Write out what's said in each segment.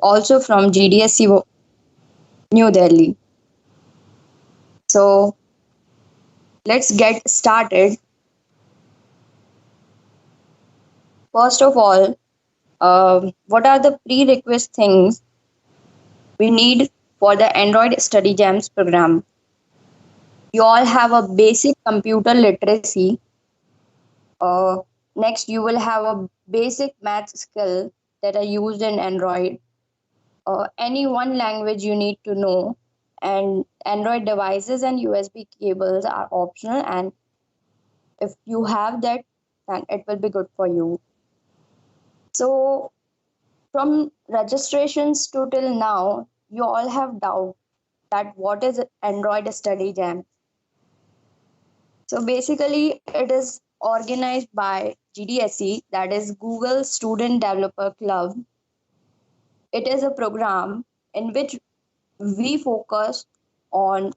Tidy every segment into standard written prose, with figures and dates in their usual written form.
also from GDSC New Delhi. So let's get started. First of all, what are the prerequisite things we need for the Android Study Jams program? You all have a basic computer literacy. Next, you will have a basic math skill that are used in Android. Any one language you need to know, and Android devices and USB cables are optional, and if you have that, then it will be good for you. So from registrations to till now, you all have doubt that what is Android Study Jam. So basically, it is organized by GDSC, that is Google Student Developer Club. It is a program in which we focus on,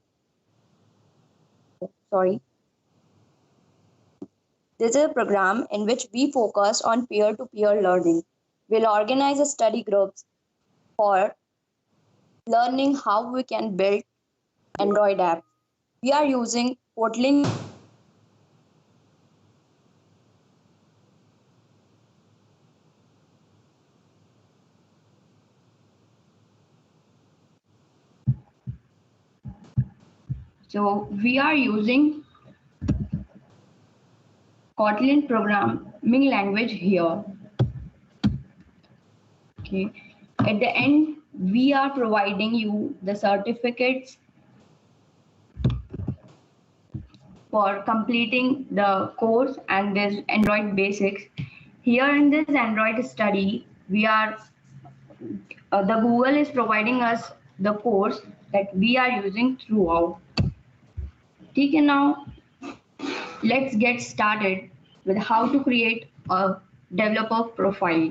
sorry, this is a program in which we focus on peer-to-peer learning. We'll organize study groups for learning how we can build Android apps. We are using Kotlin. So we are using Kotlin programming language here. Okay. At the end, we are providing you the certificates for completing the course and this Android basics. Here in this Android study, we are the Google is providing us the course that we are using throughout. Okay, now let's get started with how to create a developer profile.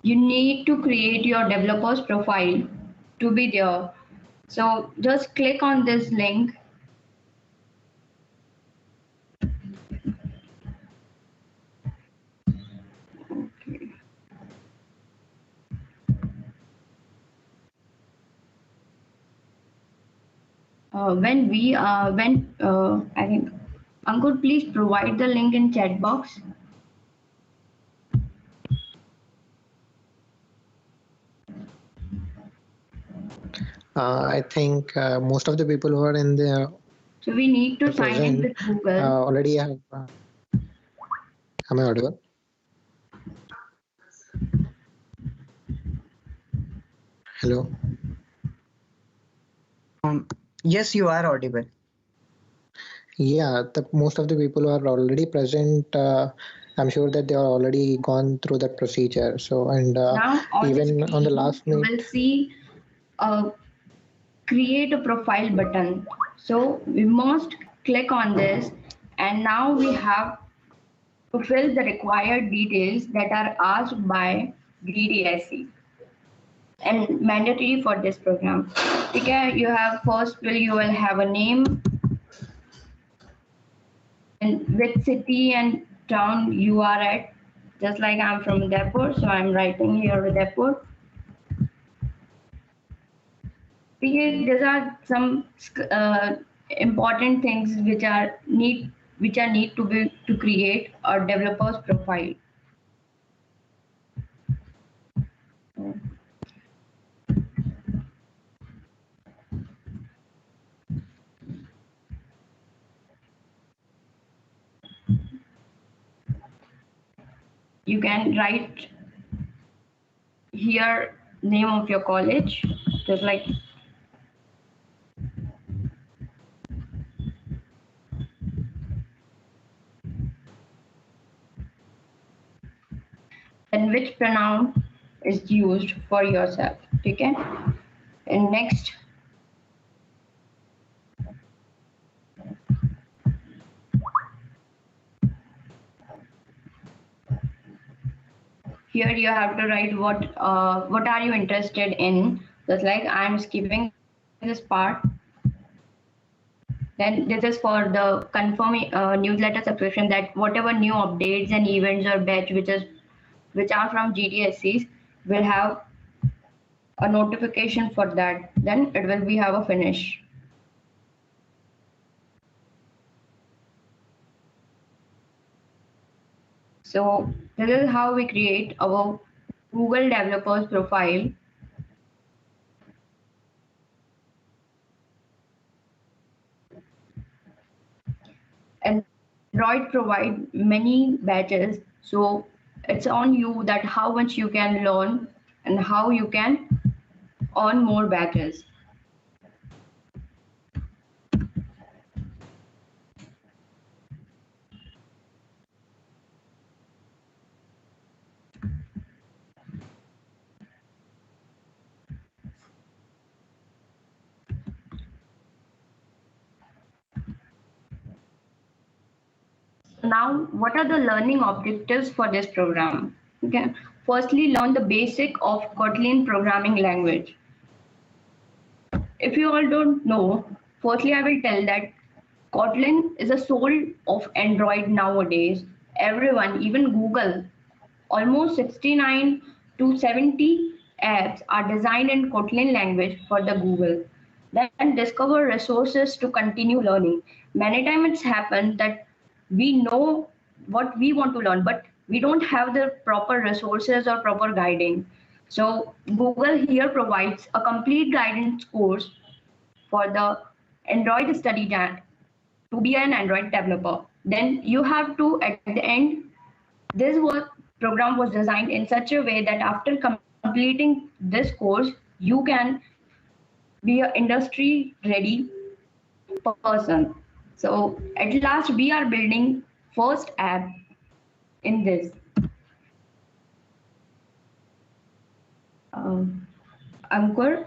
You need to create your developer's profile to be there. So just click on this link. Okay. I think Ankur, please provide the link in chat box. I think most of the people who are in the So we need to sign in with Google. Already have. Am I audible? Hello. Yes, you are audible. Yeah, most of the people who are already present, I'm sure that they are already gone through that procedure. So, and Now on even the screen, on the last you minute, will see a create a profile button. So we must click on this, and now we have to fill the required details that are asked by GDSC and mandatory for this program. Okay, you have first you will have a name and which city and town you are at. Just like I'm from Udaipur, so I'm writing here Udaipur. Because these are some important things which are need to create a developer's profile. You can write here name of your college, just like and which pronoun is used for yourself. Okay, and next here you have to write what are you interested in. Just like I'm skipping this part. Then this is for the confirming newsletter subscription, that whatever new updates and events or batch which are from GDSCs will have a notification for that. Then it will be have a finish. So this is how we create our Google developers profile. Android provide many badges, so it's on you that how much you can learn and how you can earn more badges. Now, what are the learning objectives for this program? Okay. Firstly, learn the basic of Kotlin programming language. If you all don't know, firstly, I will tell that Kotlin is a soul of Android nowadays. Everyone, even Google, almost 69 to 70 apps are designed in Kotlin language for the Google. Then discover resources to continue learning. Many times it's happened that we know what we want to learn, but we don't have the proper resources or proper guiding. So Google here provides a complete guidance course for the Android study to be an Android developer. Then you have to, at the end, this program was designed in such a way that after completing this course, you can be an industry ready person. So at last, we are building first app in this. Ankur?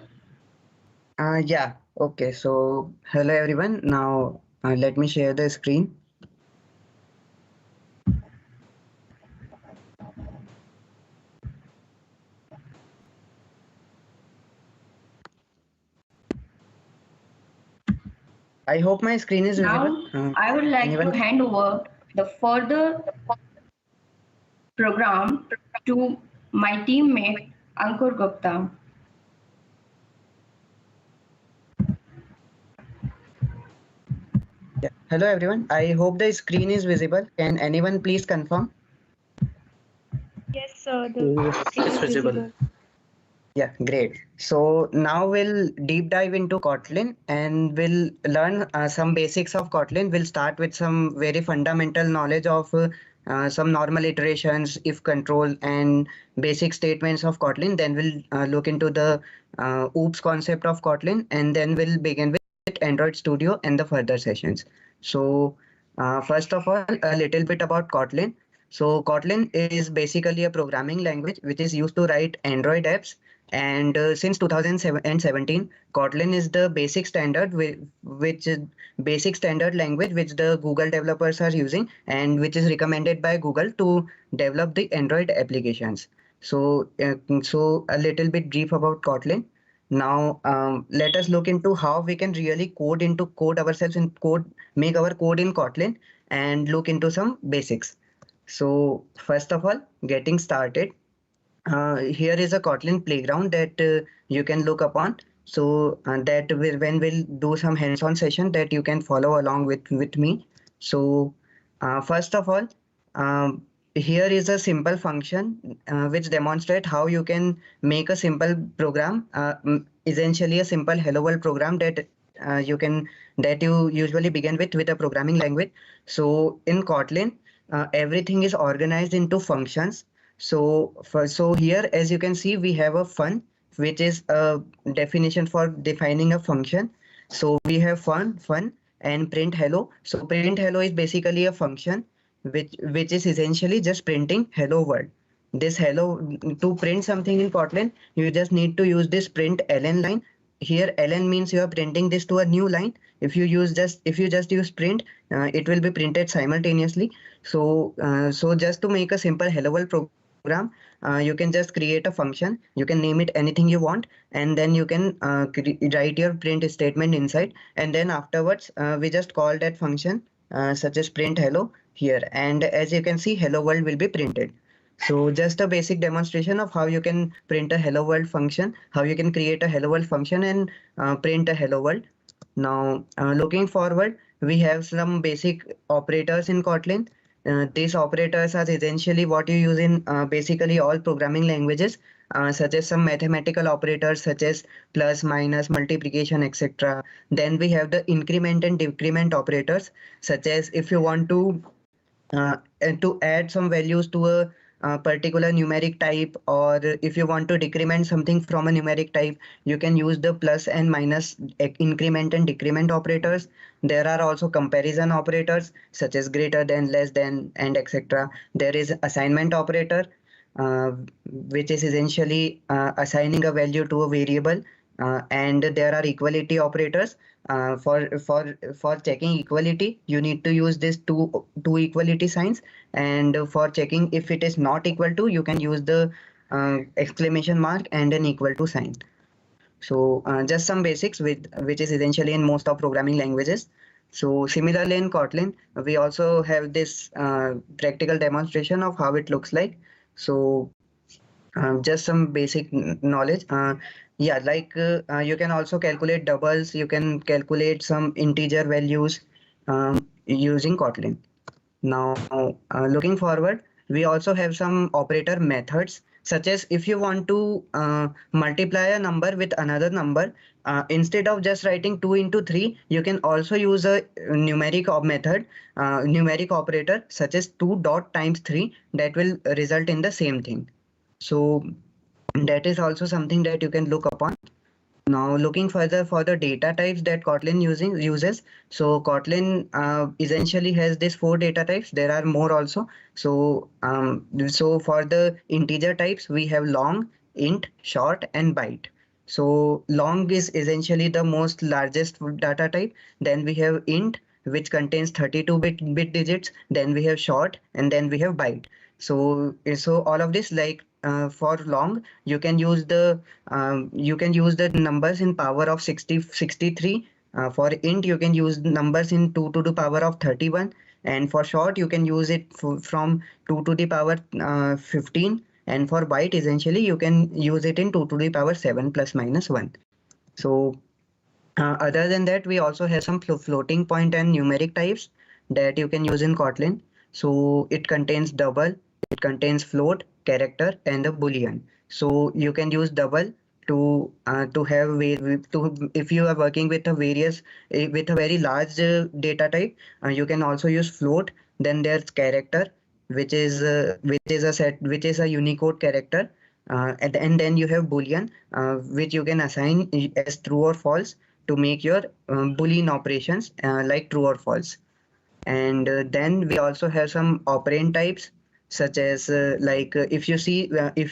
Yeah, okay. So, hello everyone. Now, let me share the screen. I hope my screen is visible. Now, I would like to hand over the further program to my teammate, Ankur Gupta. Yeah. Hello everyone. I hope the screen is visible. Can anyone please confirm? Yes, sir. The screen is visible. Yeah, great. So now we'll deep dive into Kotlin and we'll learn some basics of Kotlin. We'll start with some very fundamental knowledge of some normal iterations, if control, and basic statements of Kotlin. Then we'll look into the OOPS concept of Kotlin, and then we'll begin with Android Studio and the further sessions. So first of all, a little bit about Kotlin. So Kotlin is basically a programming language which is used to write Android apps, and since 2017, Kotlin is the basic standard which is basic standard language which the Google developers are using, and which is recommended by Google to develop the Android applications. So so a little bit brief about Kotlin. Now let us look into how we can really code ourselves in make our code in Kotlin, and look into some basics. So first of all, getting started, here is a Kotlin playground that you can look upon. So when we'll do some hands-on session that you can follow along with me. So first of all, here is a simple function which demonstrate how you can make a simple program, essentially a simple hello world program that you usually begin with a programming language. So in Kotlin, everything is organized into functions. So here, as you can see, we have a fun, which is a definition for defining a function. So we have fun, and print hello. So print hello is basically a function which is essentially just printing hello world. This hello, to print something in Kotlin, you just need to use this print ln line. Here ln means you are printing this to a new line. If you just use print, it will be printed simultaneously. So just to make a simple hello world program, you can just create a function. You can name it anything you want, and then you can write your print statement inside, and then afterwards we just call that function such as print hello here, and as you can see, hello world will be printed. So just a basic demonstration of how you can print a hello world function, how you can create a hello world function and print a hello world. Now, looking forward, we have some basic operators in Kotlin. These operators are essentially what you use in basically all programming languages, such as some mathematical operators such as plus, minus, multiplication, etc. Then we have the increment and decrement operators, such as if you want to add some values to a particular numeric type, or if you want to decrement something from a numeric type, you can use the plus and minus increment and decrement operators. There are also comparison operators such as greater than, less than, and etc. There is assignment operator, uh, which is essentially assigning a value to a variable, and there are equality operators. For checking equality, you need to use this two equality signs, and for checking if it is not equal to, you can use the exclamation mark and an equal to sign. So just some basics which is essentially in most of programming languages. So similarly in Kotlin, we also have this practical demonstration of how it looks like. So just some basic knowledge. Yeah, like you can also calculate doubles. You can calculate some integer values using Kotlin. Now, looking forward, we also have some operator methods, such as if you want to multiply a number with another number, instead of just writing 2 into 3, you can also use a numeric method, numeric operator, such as 2 dot times 3, that will result in the same thing. So that is also something that you can look upon. Now, looking further for the data types that Kotlin uses. So Kotlin essentially has these 4 data types. There are more also. So for the integer types, we have long, int, short, and byte. So long is essentially the most largest data type. Then we have int, which contains 32 bit digits. Then we have short, and then we have byte. So all of this, like for long, you can use the numbers in power of 63. For int, you can use numbers in 2 to the power of 31, and for short, you can use it from 2 to the power 15, and for byte, essentially, you can use it in 2 to the power 7 plus minus 1. So other than that, we also have some floating point and numeric types that you can use in Kotlin. So it contains double, it contains float, character, and a boolean. So you can use double to have if you are working with a very large data type. You can also use float. Then there's character, which is a Unicode character, and then you have boolean, which you can assign as true or false to make your boolean operations like true or false. And then we also have some operand types, such as if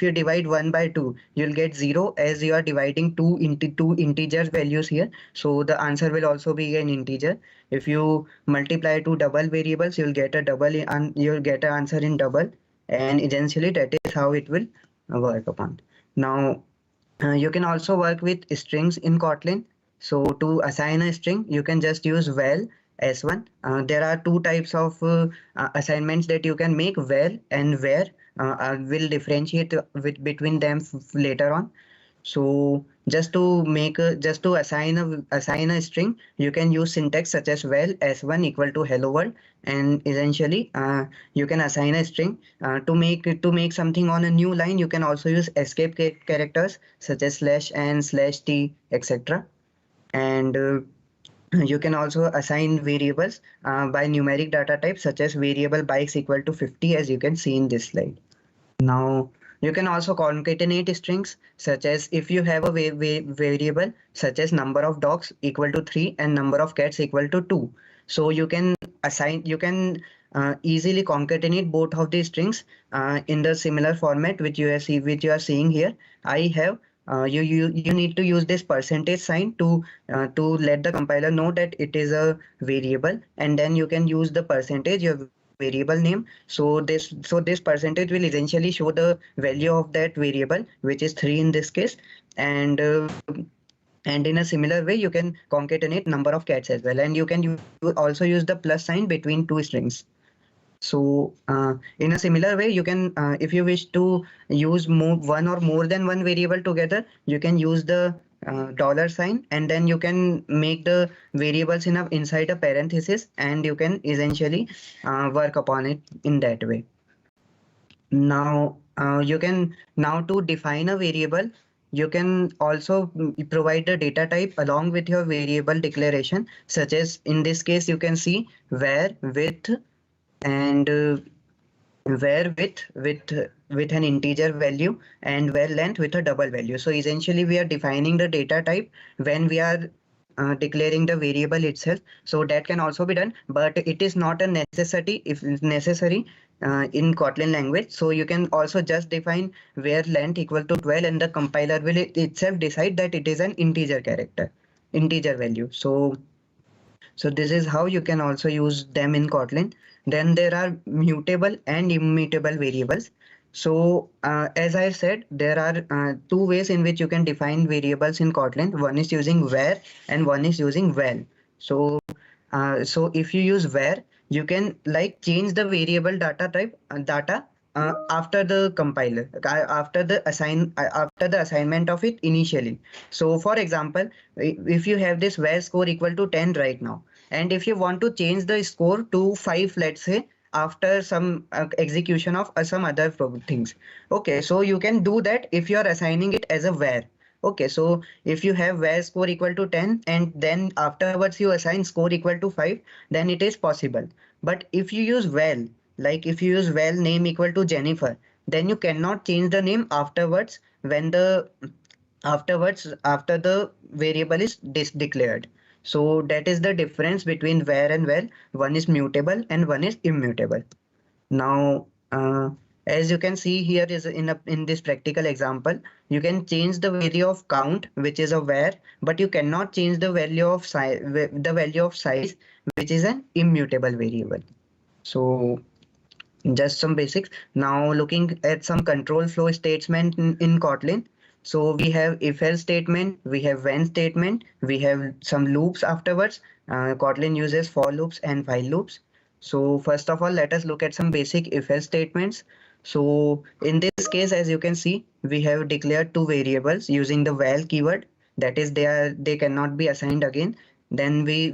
you divide 1 by 2, you'll get 0, as you are dividing 2 into 2 integer values here. So the answer will also be an integer. If you multiply 2 double variables, you'll get an answer in double, and essentially that is how it will work upon. Now you can also work with strings in Kotlin. So to assign a string, you can just use val s1. There are 2 types of assignments that you can make, val and where. I will differentiate between them later on. So just to assign a string, you can use syntax such as val s1 equal to hello world, and essentially you can assign a string. To make something on a new line, you can also use escape characters such as /n, /t, etc. And you can also assign variables by numeric data type, such as variable bikes equal to 50, as you can see in this slide. Now you can also concatenate strings, such as if you have a variable such as number of dogs equal to 3 and number of cats equal to 2. So you can easily concatenate both of these strings in the similar format which you are seeing here. I have you need to use this percentage sign to let the compiler know that it is a variable, and then you can use the percentage. Your variable name. So this percentage will essentially show the value of that variable, which is 3 in this case. And in a similar way, you can concatenate number of cats as well, and you can also use the plus sign between two strings. So in a similar way, you can, if you wish to use one or more than one variable together, you can use the dollar sign, and then you can make the variables inside a parenthesis, and you can essentially work upon it in that way. Now you can, now to define a variable, you can also provide the data type along with your variable declaration, such as in this case you can see where width and where with an integer value, and where length with a double value. So essentially we are defining the data type when we are declaring the variable itself. So that can also be done, but it is not a necessity if necessary in Kotlin language. So you can also just define where length equal to 12, and the compiler will itself decide that it is an integer value. So this is how you can also use them in Kotlin. Then there are mutable and immutable variables. So as I said, there are two ways in which you can define variables in Kotlin. One is using where and one is using val. So so if you use where, you can like change the variable data type after the compiler, after the assignment of it initially. So for example, if you have this where score equal to 10 right now, and if you want to change the score to 5, let's say, after some execution of some other things, okay, so you can do that if you are assigning it as a where. Okay, so if you have where score equal to 10 and then afterwards you assign score equal to 5, then it is possible. But if you use val, like if you use val name equal to Jennifer, then you cannot change the name afterwards when the after the variable is declared. So that is the difference between where and val. One is mutable and one is immutable. Now as you can see here is in this practical example, you can change the value of count, which is a where, but you cannot change the value of size, which is an immutable variable. So just some basics. Now looking at some control flow statement in Kotlin. So we have if else statement, we have when statement, we have some loops afterwards. Kotlin uses for loops and while loops. So first of all, let us look at some basic if else statements. So in this case, as you can see, we have declared two variables using the val keyword. That is, they cannot be assigned again. Then we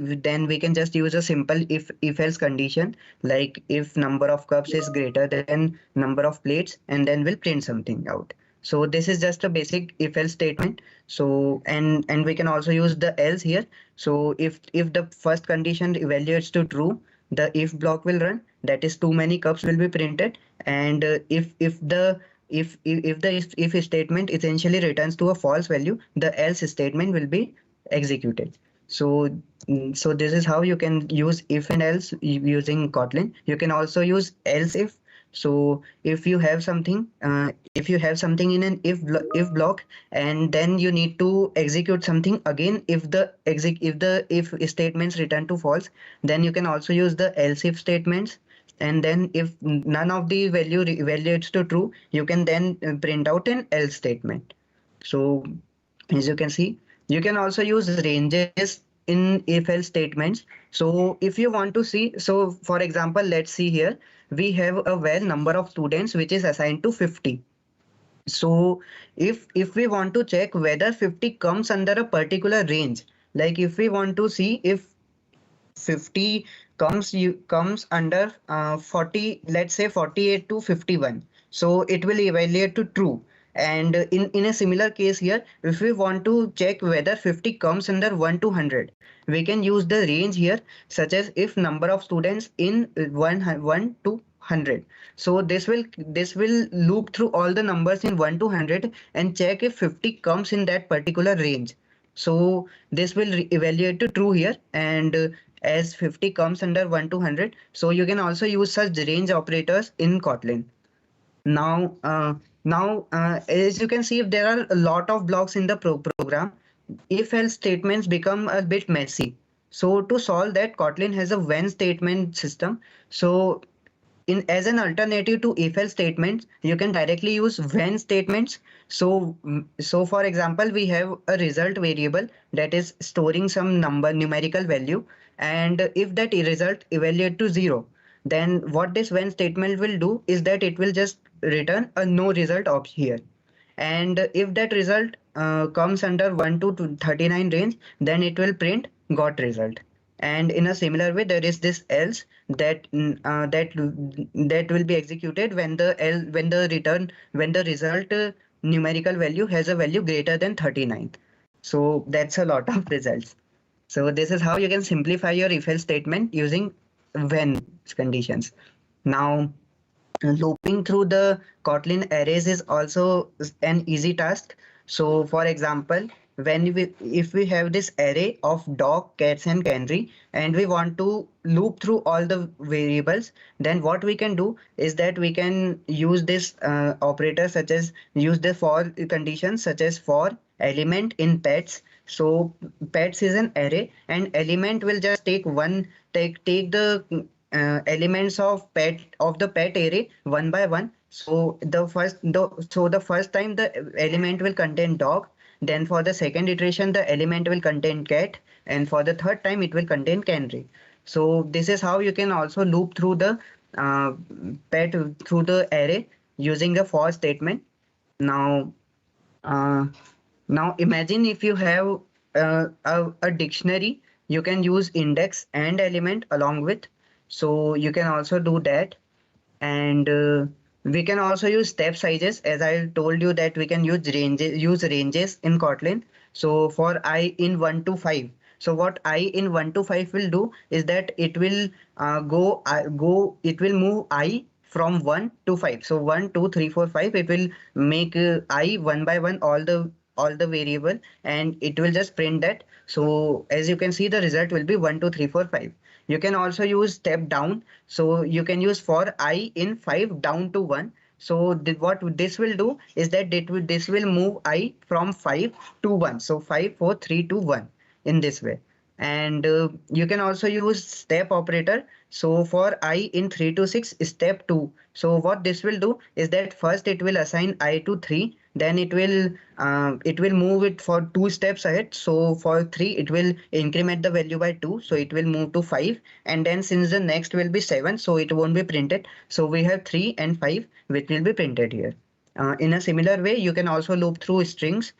can just use a simple if else condition, like if number of cups is greater than number of plates, and then we'll print something out. So this is just a basic if else statement. So and we can also use the else here. So if the first condition evaluates to true, the if block will run, that is too many cups will be printed. And if the if statement essentially returns to a false value, the else statement will be executed. So so this is how you can use if and else using Kotlin. You can also use else if. So if you have something in an if block, and then you need to execute something again, if the if statements return to false, then you can also use the else if statements. And then if none of the value evaluates to true, you can then print out an else statement. So as you can see, you can also use ranges in if else statements. So if you want to see, so for example, let's see here, we have a well number of students which is assigned to 50. So if we want to check whether 50 comes under a particular range, like if we want to see if 50 comes under 40, let's say 48 to 51, so it will evaluate to true. And in a similar case here, if we want to check whether 50 comes under 1 to 100, we can use the range here, such as if number of students in 1 to 100. So this will loop through all the numbers in 1 to 100 and check if 50 comes in that particular range. So this will evaluate to true here, and as 50 comes under 1 to 100, so you can also use such range operators in Kotlin. Now as you can see, if there are a lot of blocks in the program, if else statements become a bit messy. So to solve that, Kotlin has a when statement system. So as an alternative to if-else statements, you can directly use when statements. So for example, we have a result variable that is storing some numerical value, and if that result evaluate to 0, then what this when statement will do is that it will just return a no result of here. And if that result comes under 1 to 39 range, then it will print got result. And in a similar way, there is this else that will be executed when the result numerical value has a value greater than 39. So that's a lot of results. So this is how you can simplify your if else statement using when conditions. Now, looping through the Kotlin arrays is also an easy task. So for example, if we have this array of dog, cats and canary, and we want to loop through all the variables, then what we can do is that we can use this operator, such as use the for conditions such as for element in pets. So pets is an array, and element will just take the elements of the pet array one by one. So the first time the element will contain dog, then for the second iteration the element will contain cat, and for the third time it will contain canary. So this is how you can also loop through the uh, pet through the array using the for statement. Now uh, now imagine if you have a dictionary, you can use index and element along with. So you can also do that. And we can also use step sizes. As I told you that we can use ranges in Kotlin. So for I in 1 to 5. So what I in 1 to 5 will do is that it will it will move I from 1 to 5. So 1, 2, 3, 4, 5. It will make I one by one all the variable, and it will just print that. So as you can see, the result will be 1, 2, 3, 4, 5. You can also use step down. So you can use for I in 5 down to 1. So what this will do is that this will move I from 5 to 1. So 5, 4, 3, 2, 1 in this way. And you can also use step operator. So for I in 3 to 6, step 2. So what this will do is that first it will assign I to 3, then it will move it for 2 steps ahead. So for 3 it will increment the value by 2, so it will move to 5, and then since the next will be 7, so it won't be printed. So we have 3 and 5 which will be printed here. In a similar way, you can also loop through strings,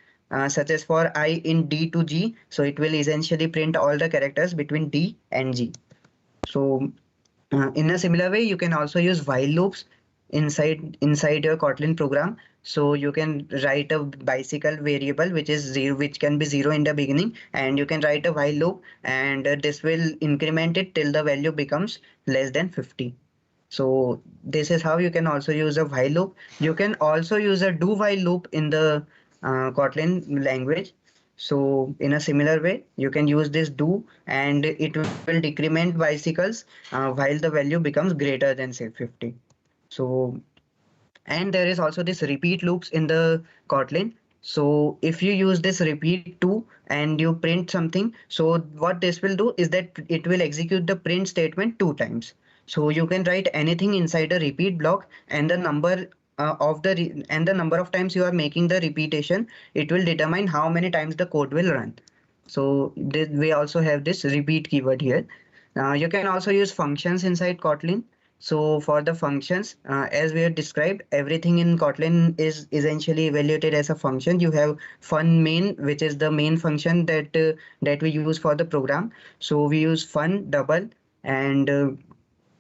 such as for I in D to G. So it will essentially print all the characters between D and G. So in a similar way, you can also use while loops inside your Kotlin program. So you can write a bicycle variable which is 0, which can be 0 in the beginning, and you can write a while loop, and this will increment it till the value becomes less than 50. So this is how you can also use a while loop. You can also use a do while loop in the Kotlin language. So in a similar way, you can use this do, and it will decrement bicycles while the value becomes greater than say 50. So, and there is also this repeat loops in the Kotlin. So if you use this repeat to and you print something, so what this will do is that it will execute the print statement 2 times. So you can write anything inside a repeat block, and the number and the number of times you are making the repetition, it will determine how many times the code will run. So we also have this repeat keyword here. You can also use functions inside Kotlin. So for the functions, as we have described, everything in Kotlin is essentially evaluated as a function. You have fun main, which is the main function that we use for the program. So we use fun double, and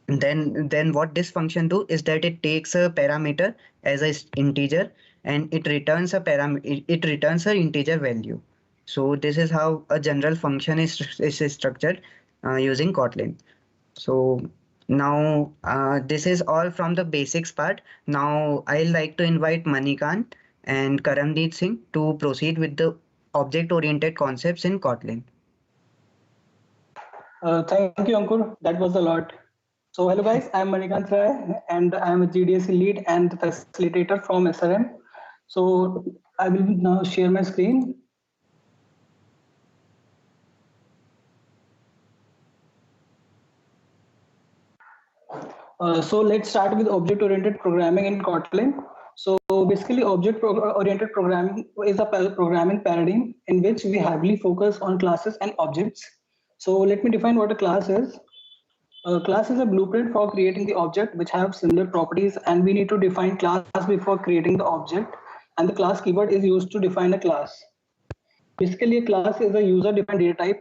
then what this function do is that it takes a parameter as a integer, and it returns it returns an integer value. So this is how a general function is structured using Kotlin. So now this is all from the basics part. Now I'd like to invite Manikant and Karamdeep Singh to proceed with the object-oriented concepts in Kotlin. Thank you, Ankur. That was a lot. So hello guys, I'm Manikant Rai, and I'm a GDSC lead and facilitator from SRM. So I will now share my screen. So let's start with object-oriented programming in Kotlin. So basically, object-oriented programming is a programming paradigm in which we heavily focus on classes and objects. So let me define what a class is. A class is a blueprint for creating the object which have similar properties, and we need to define class before creating the object. And the class keyword is used to define a class. Basically, a class is a user-defined data type.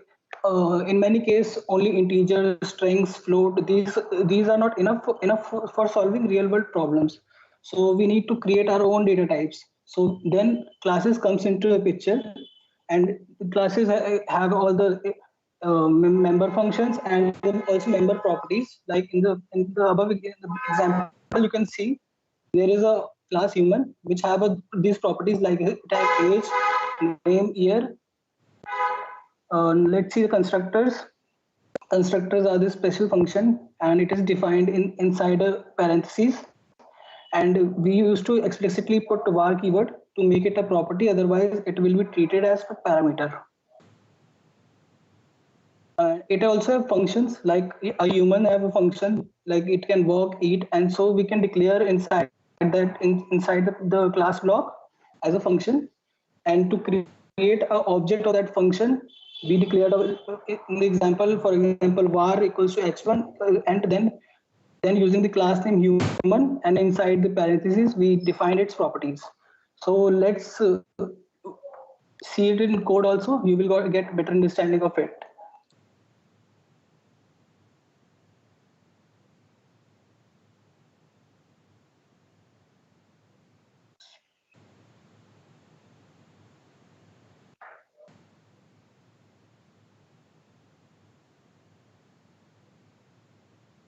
In many cases, only integer, strings, float. These are not enough for solving real-world problems. So we need to create our own data types. So then classes comes into the picture, and classes have all the member functions and then also member properties. Like in the above example, you can see there is a class human which have these properties like it has age, name, year. Let's see the constructors. Constructors are the special function, and it is defined inside a parentheses. And we used to explicitly put var keyword to make it a property. Otherwise, it will be treated as a parameter. It also have functions like a human have a function like it can walk, eat, and so we can declare inside inside the class block as a function. And to create an object of that function, we declared in the example, for example, var equals to h1, and then using the class name human, and inside the parentheses we defined its properties. So let's see it in code also. You will get better understanding of it.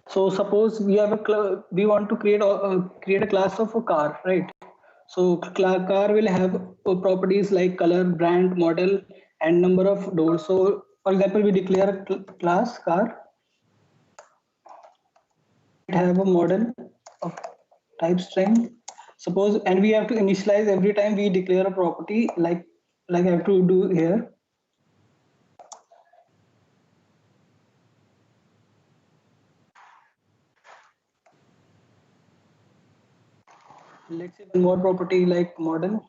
So suppose we have we want to create a class of a car, right? So car will have properties like color, brand, model, and number of doors. So for example, we declare a class car. It have a model of type string. Suppose, and we have to initialize every time we declare a property like I have to do here. Let's see one more property like model.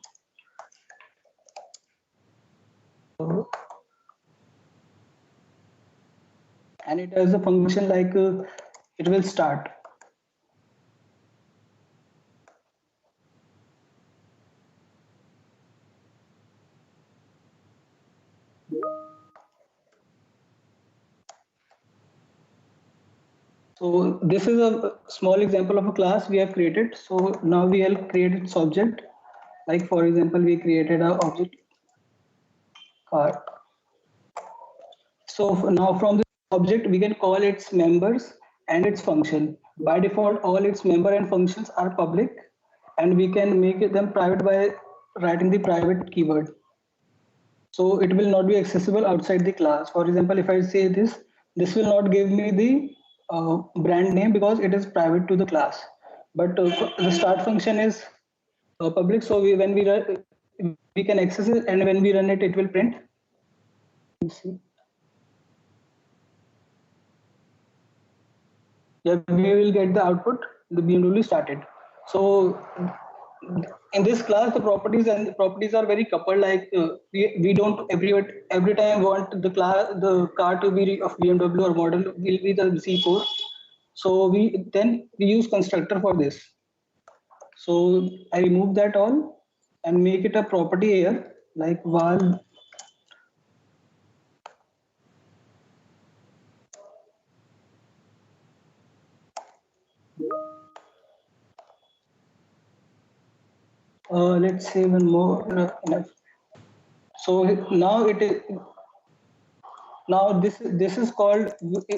And it has a function like it will start. So this is a small example of a class we have created. So now we have created its object. Like for example, we created an object car. So now from this object, we can call its members and its function. By default, all its member and functions are public, and we can make them private by writing the private keyword. So it will not be accessible outside the class. For example, if I say this will not give me the brand name because it is private to the class. But the start function is public, so when we run, we can access it, and when we run it, it will print. Let's see. Yeah, we will get the output. The BMW started. So in this class, the properties are very coupled. Like we don't every time want the car to be of BMW or model will be the C4. So we use constructor for this. So I remove that all and make it a property here like val. Let's say one more enough. So now it is. Now this is called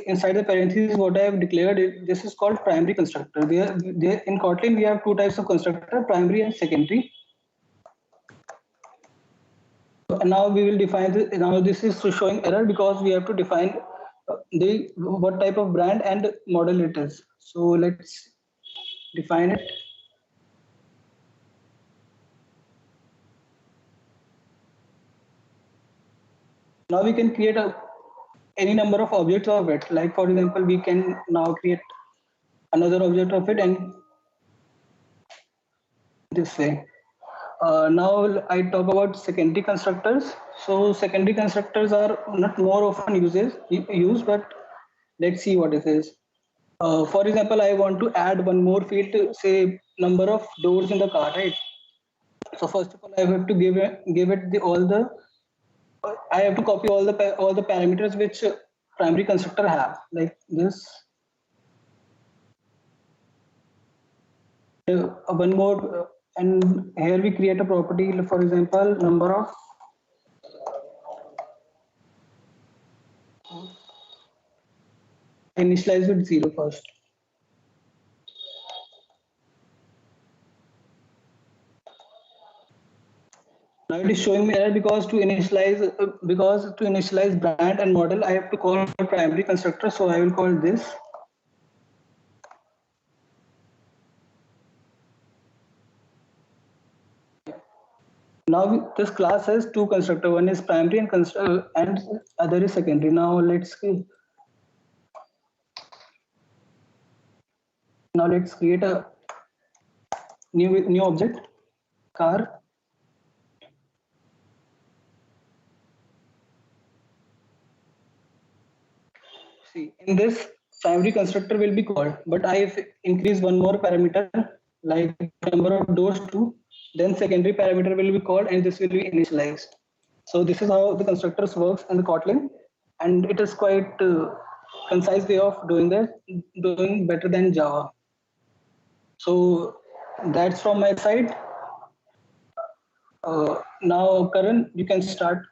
inside the parentheses what I have declared. This is called primary constructor. There in Kotlin we have two types of constructor: primary and secondary. And now we will define this. Now this is showing error because we have to define the what type of brand and model it is. So let's define it. Now we can create any number of objects of it. Like for example, we can now create another object of it, and this way. Now I talk about secondary constructors. So secondary constructors are not more often used, but let's see what it is. For example, I want to add one more field, to say number of doors in the car, right? So first of all, I have to give it the all the I have to copy all the parameters which primary constructor have, like this. One more, and here we create a property, for example, number of initialize with 0 first. Now it is showing me error because to initialize brand and model, I have to call primary constructor. So I will call this. Now this class has two constructor. One is primary and other is secondary. Now let's create a new object, car. See, in this primary constructor will be called, but I have increased one more parameter, like number of doors too. Then secondary parameter will be called, and this will be initialized. So this is how the constructors works in the Kotlin, and it is quite concise way of doing better than Java. So that's from my side. Now, Karan, you can start.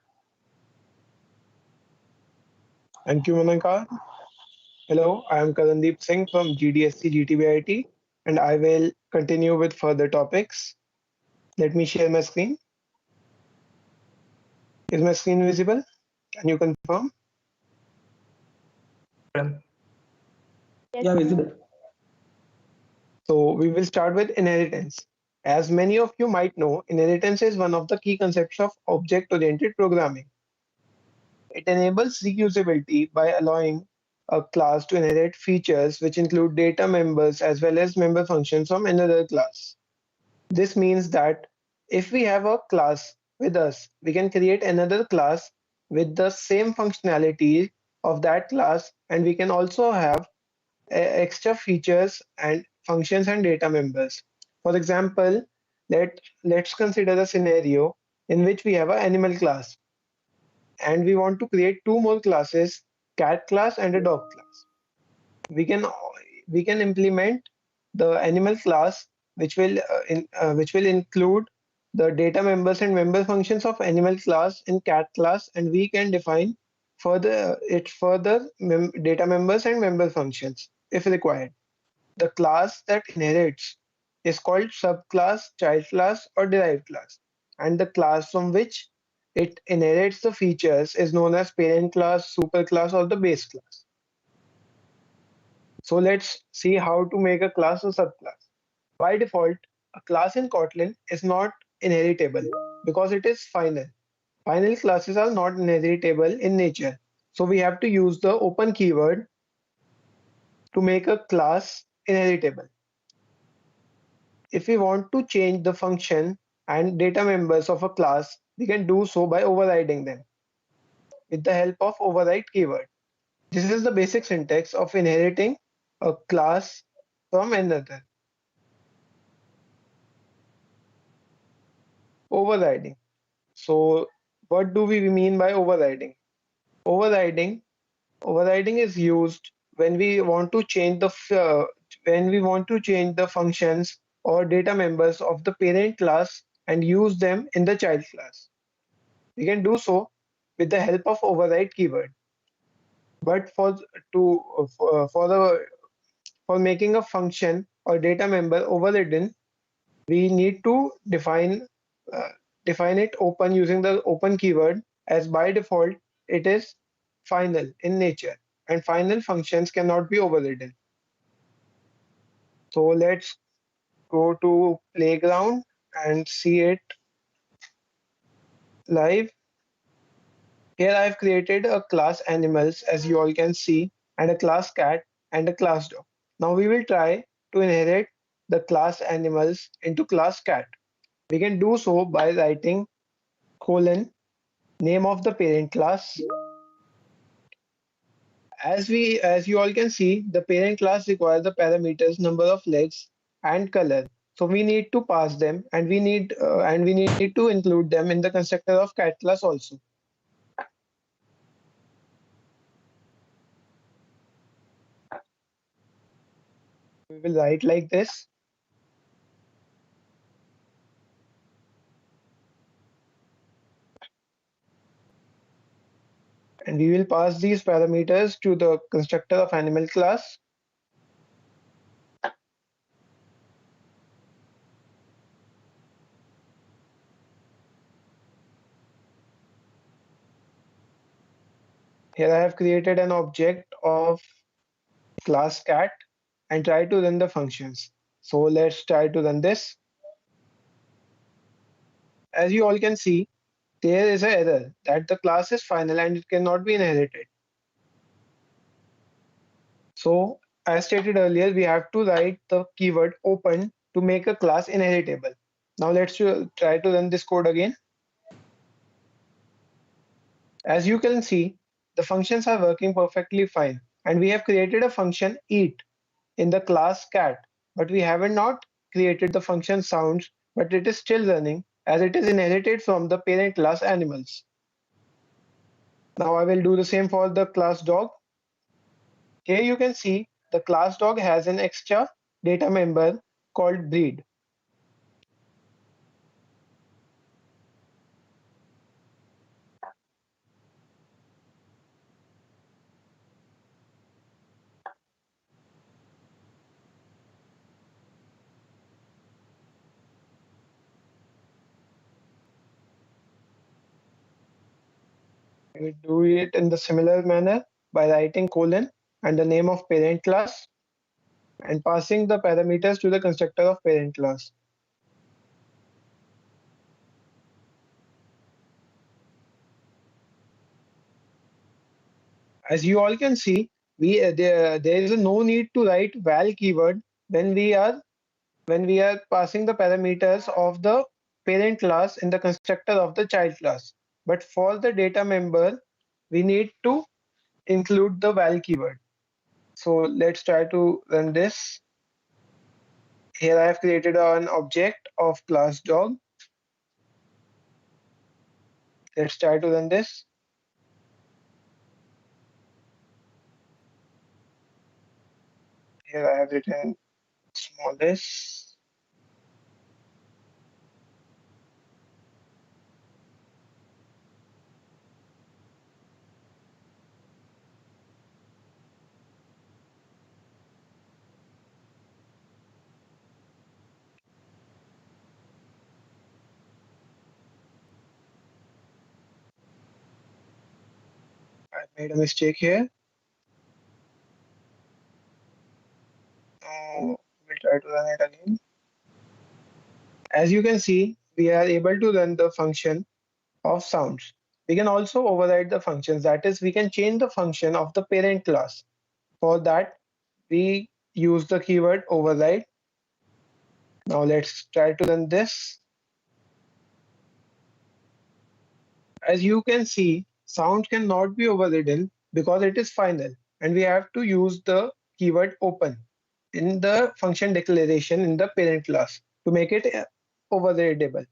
Thank you, Manakar. Hello, I am Karandeep Singh from GDSC GTBIT, and I will continue with further topics. Let me share my screen. Is my screen visible? Can you confirm? Yes. Yeah, visible. So we will start with inheritance. As many of you might know, inheritance is one of the key concepts of object-oriented programming. It enables reusability by allowing a class to inherit features which include data members as well as member functions from another class. This means that if we have a class with us, we can create another class with the same functionality of that class, and we can also have extra features and functions and data members. For example, let's consider a scenario in which we have an animal class and we want to create two more classes, cat class and a dog class. We can implement the animal class which will include the data members and member functions of animal class in cat class, and we can define further data members and member functions if required. The class that inherits is called subclass, child class, or derived class, and the class from which it inherits the features is known as parent class, superclass, or the base class. So let's see how to make a class or subclass. By default, a class in Kotlin is not inheritable because it is final. Final classes are not inheritable in nature. So we have to use the open keyword to make a class inheritable. If we want to change the function and data members of a class, we can do so by overriding them with the help of override keyword. This is the basic syntax of inheriting a class from another. Overriding. So what do we mean by overriding? Overriding is used when we want to change the functions or data members of the parent class and use them in the child class. We can do so with the help of override keyword. But for making a function or data member overridden, we need to define it open using the open keyword, as by default it is final in nature and final functions cannot be overridden. So let's go to playground and see it live. Here I have created a class animals, as you all can see, and a class cat and a class dog. Now we will try to inherit the class animals into class cat. We can do so by writing colon name of the parent class. As you all can see, the parent class requires the parameters number of legs and color. So we need to pass them, and we need to include them in the constructor of cat class also. We will write like this. And we will pass these parameters to the constructor of animal class. Here I have created an object of class cat and try to run the functions. So let's try to run this. As you all can see, there is an error that the class is final and it cannot be inherited. So as stated earlier, we have to write the keyword open to make a class inheritable. Now let's try to run this code again. As you can see, the functions are working perfectly fine, and we have created a function eat in the class cat, but we haven't not created the function sounds, but it is still running as it is inherited from the parent class animals. Now I will do the same for the class dog. Here you can see the class dog has an extra data member called breed. We do it in the similar manner by writing colon and the name of parent class and passing the parameters to the constructor of parent class. As you all can see, there is no need to write val keyword when we are passing the parameters of the parent class in the constructor of the child class. But for the data member, we need to include the val keyword. So let's try to run this. Here I have created an object of class dog. Let's try to run this. Here I have written smallest. I made a mistake here. Now we'll try to run it again. As you can see, we are able to run the function of sounds. We can also override the functions. That is, we can change the function of the parent class. For that, we use the keyword override. Now let's try to run this. As you can see, sound cannot be overridden because it is final, and we have to use the keyword open in the function declaration in the parent class to make it overridable.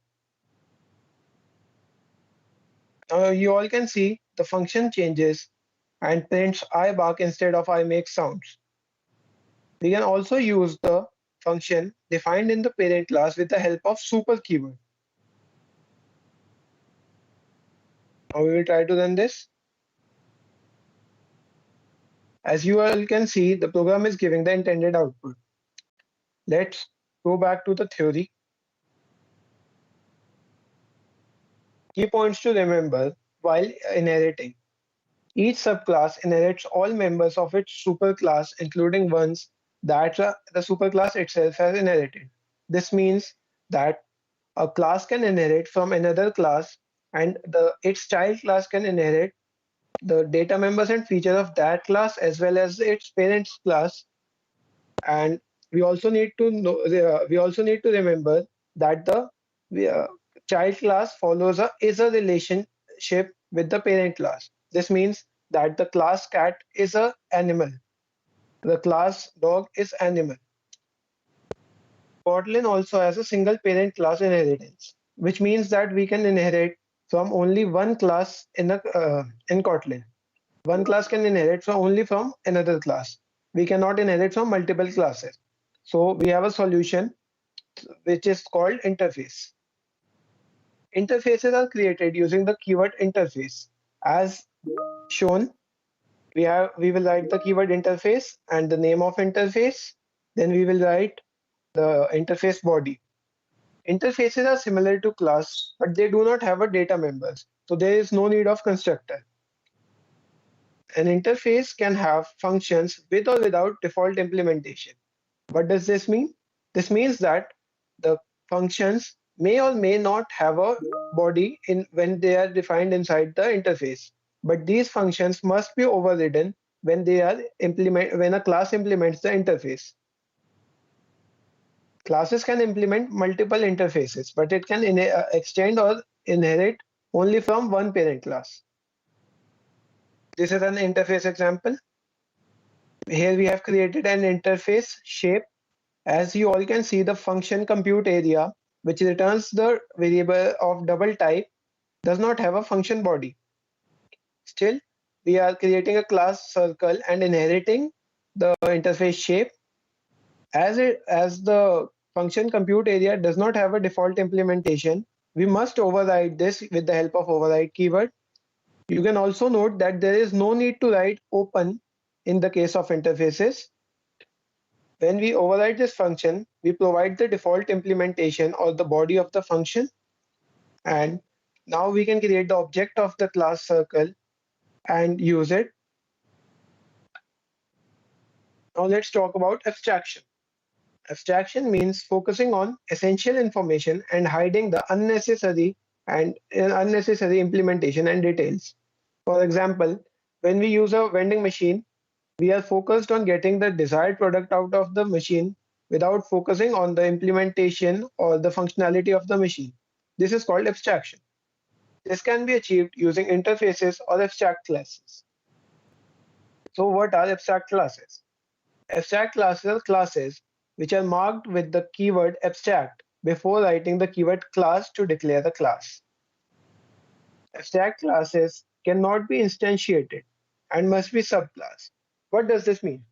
Now you all can see the function changes and prints I bark instead of I make sounds. We can also use the function defined in the parent class with the help of super keyword. Now we will try to run this. As you all can see, the program is giving the intended output. Let's go back to the theory. Key points to remember while inheriting. Each subclass inherits all members of its superclass, including ones that the superclass itself has inherited. This means that a class can inherit from another class, and its child class can inherit the data members and features of that class as well as its parents class. And we also need to know, we also need to remember that the child class follows a relationship with the parent class. This means that the class cat is a animal, the class dog is animal. Kotlin also has a single parent class inheritance, which means that we can inherit from only one class in Kotlin. One class can inherit from only from another class. We cannot inherit from multiple classes. So we have a solution which is called interface. Interfaces are created using the keyword interface. As shown, we will write the keyword interface and the name of interface. Then we will write the interface body. Interfaces are similar to class, but they do not have a data members. So there is no need of constructor. An interface can have functions with or without default implementation. What does this mean? This means that the functions may or may not have a body in when they are defined inside the interface. But these functions must be overridden when when a class implements the interface. Classes can implement multiple interfaces, but it can extend or inherit only from one parent class. This is an interface example. Here we have created an interface shape. As you all can see, the function compute area, which returns the variable of double type, does not have a function body. Still, we are creating a class circle and inheriting the interface shape. As the function compute area does not have a default implementation, we must override this with the help of override keyword. You can also note that there is no need to write open in the case of interfaces. When we override this function, we provide the default implementation or the body of the function. And now we can create the object of the class circle and use it. Now let's talk about abstraction. Abstraction means focusing on essential information and hiding the unnecessary implementation and details. For example, when we use a vending machine, we are focused on getting the desired product out of the machine without focusing on the implementation or the functionality of the machine. This is called abstraction. This can be achieved using interfaces or abstract classes. So what are abstract classes? Abstract classes are classes which are marked with the keyword abstract before writing the keyword class to declare the class. Abstract classes cannot be instantiated and must be subclass. What does this mean?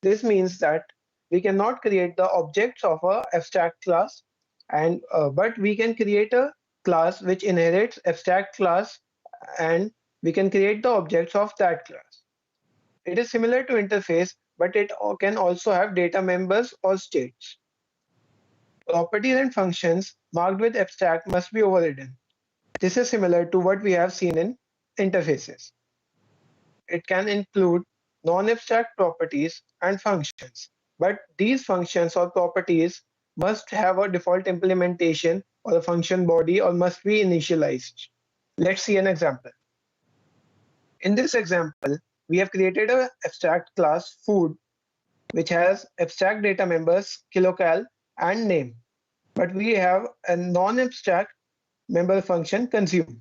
This means that we cannot create the objects of an abstract class, but we can create a class which inherits abstract class, and we can create the objects of that class. It is similar to interface, but it can also have data members or states. Properties and functions marked with abstract must be overridden. This is similar to what we have seen in interfaces. It can include non-abstract properties and functions, but these functions or properties must have a default implementation or a function body or must be initialized. Let's see an example. In this example, we have created an abstract class food, which has abstract data members kilocal and name, but we have a non-abstract member function consume.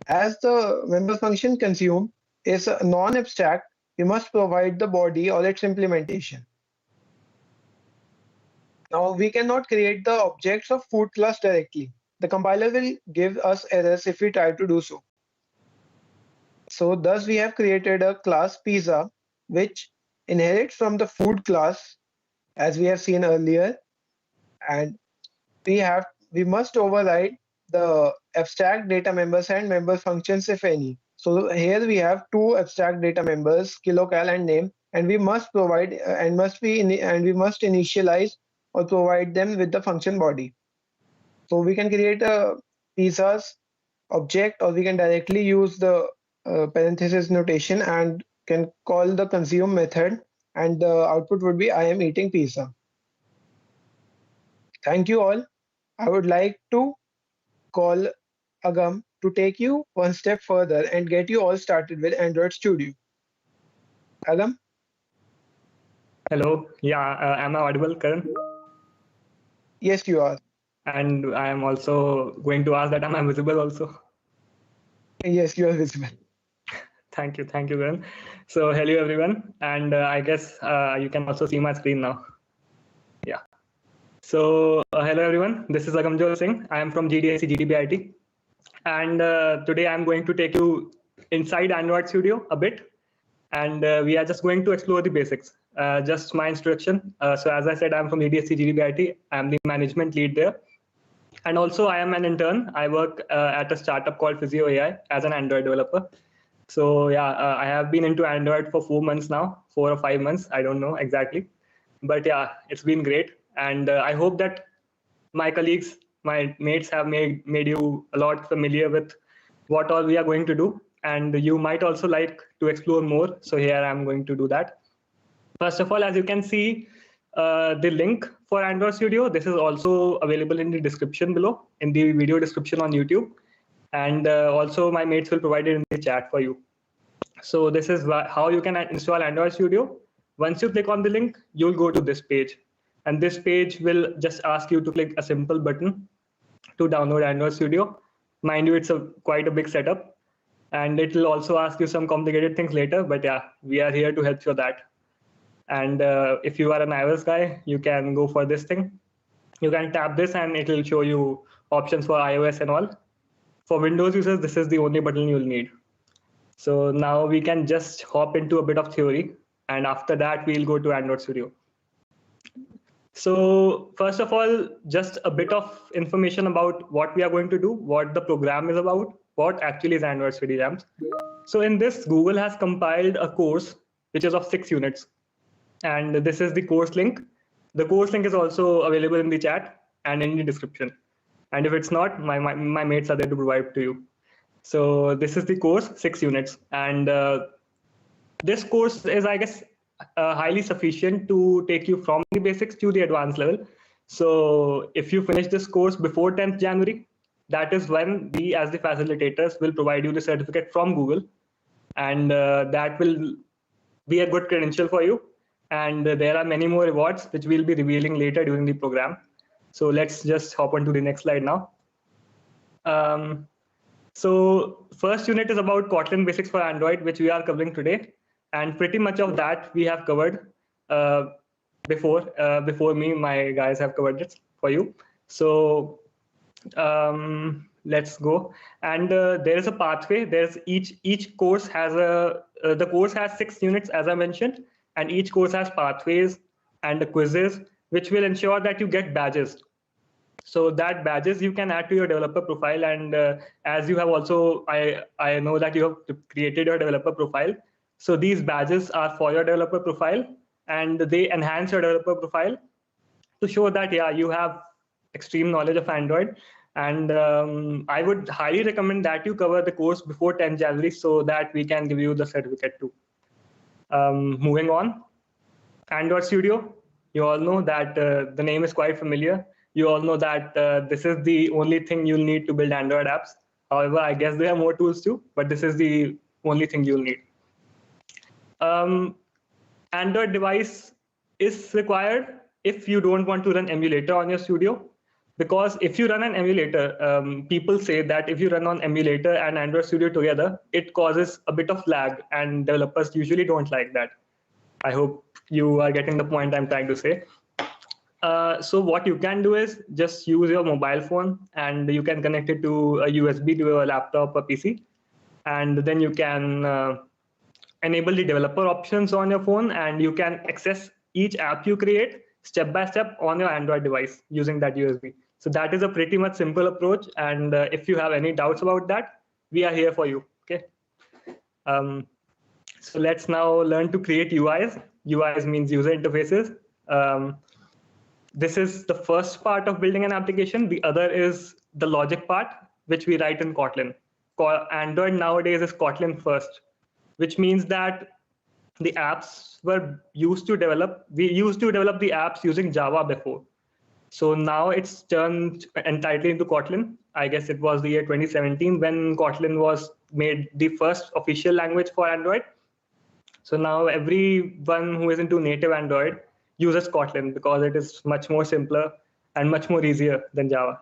As the member function consume is non-abstract, we must provide the body or its implementation. Now we cannot create the objects of food class directly. The compiler will give us errors if we try to do so. So thus we have created a class pizza which inherits from the food class as we have seen earlier, and we must override the abstract data members and member functions if any. So here we have two abstract data members, kilocal and name, and we must provide and we must initialize or provide them with the function body. So we can create a pizzas object, or we can directly use the parenthesis notation and can call the consume method, and the output would be I am eating pizza. Thank you all. I would like to call Agam to take you one step further and get you all started with Android Studio. Agam? Hello. Yeah, am I audible, Karan? Yes, you are. And I am also going to ask that am I visible also? Yes, you are visible. Thank you, Karan. So hello everyone, and I guess you can also see my screen now. Yeah. So hello everyone. This is Agamjot Singh. I am from GDSC GTBIT, and today I am going to take you inside Android Studio a bit, and we are just going to explore the basics. Just my introduction. So as I said, I'm from GDSC GTBIT. I'm the management lead there. And also I am an intern. I work at a startup called Physio AI as an Android developer. So yeah, I have been into Android for 4 months now, 4 or 5 months. I don't know exactly. But yeah, it's been great. And I hope that my colleagues, my mates have made you a lot familiar with what all we are going to do. And you might also like to explore more. So here I'm going to do that. First of all, as you can see, the link for Android Studio, this is also available in the description below, in the video description on YouTube. And also my mates will provide it in the chat for you. So this is how you can install Android Studio. Once you click on the link, you'll go to this page. And this page will just ask you to click a simple button to download Android Studio. Mind you, it's quite a big setup. And it will also ask you some complicated things later. But yeah, we are here to help you with that. And if you are an iOS guy, you can go for this thing. You can tap this and it will show you options for iOS and all. For Windows users, this is the only button you'll need. So now we can just hop into a bit of theory. And after that, we'll go to Android Studio. So first of all, just a bit of information about what we are going to do, what the program is about, what actually is Android Studio Jams. So in this, Google has compiled a course which is of 6 units. And this is the course link. The course link is also available in the chat and in the description. And if it's not, my mates are there to provide to you. So this is the course, 6 units. And this course is, I guess, highly sufficient to take you from the basics to the advanced level. So if you finish this course before 10th January, that is when we, as the facilitators, will provide you the certificate from Google. And that will be a good credential for you. And there are many more rewards which we'll be revealing later during the program. So let's just hop on to the next slide now. So first unit is about Kotlin basics for Android, which we are covering today. And pretty much of that we have covered before me. My guys have covered it for you. So let's go. And there is a pathway. There's each course has the course has 6 units, as I mentioned. And each course has pathways and quizzes, which will ensure that you get badges. So that badges you can add to your developer profile. And as you have also, I know that you have created your developer profile. So these badges are for your developer profile, and they enhance your developer profile to show that, yeah, you have extreme knowledge of Android. And I would highly recommend that you cover the course before 10 January so that we can give you the certificate too. Moving on, Android Studio, you all know that the name is quite familiar. You all know that this is the only thing you'll need to build Android apps. However, I guess there are more tools too, but this is the only thing you'll need. Android device is required if you don't want to run emulator on your studio. Because if you run an emulator, people say that if you run on emulator and Android Studio together, it causes a bit of lag, and developers usually don't like that. I hope you are getting the point I'm trying to say. So what you can do is just use your mobile phone, and you can connect it to a USB to a laptop or PC. And then you can enable the developer options on your phone, and you can access each app you create step by step on your Android device using that USB. So that is a pretty much simple approach. And if you have any doubts about that, we are here for you. Okay. So let's now learn to create UIs. UIs means user interfaces. This is the first part of building an application. The other is the logic part, which we write in Kotlin. Android nowadays is Kotlin first, which means that the apps were used to develop. We used to develop the apps using Java before. So now it's turned entirely into Kotlin. I guess it was the year 2017 when Kotlin was made the first official language for Android. So now everyone who is into native Android uses Kotlin because it is much more simpler and much more easier than Java.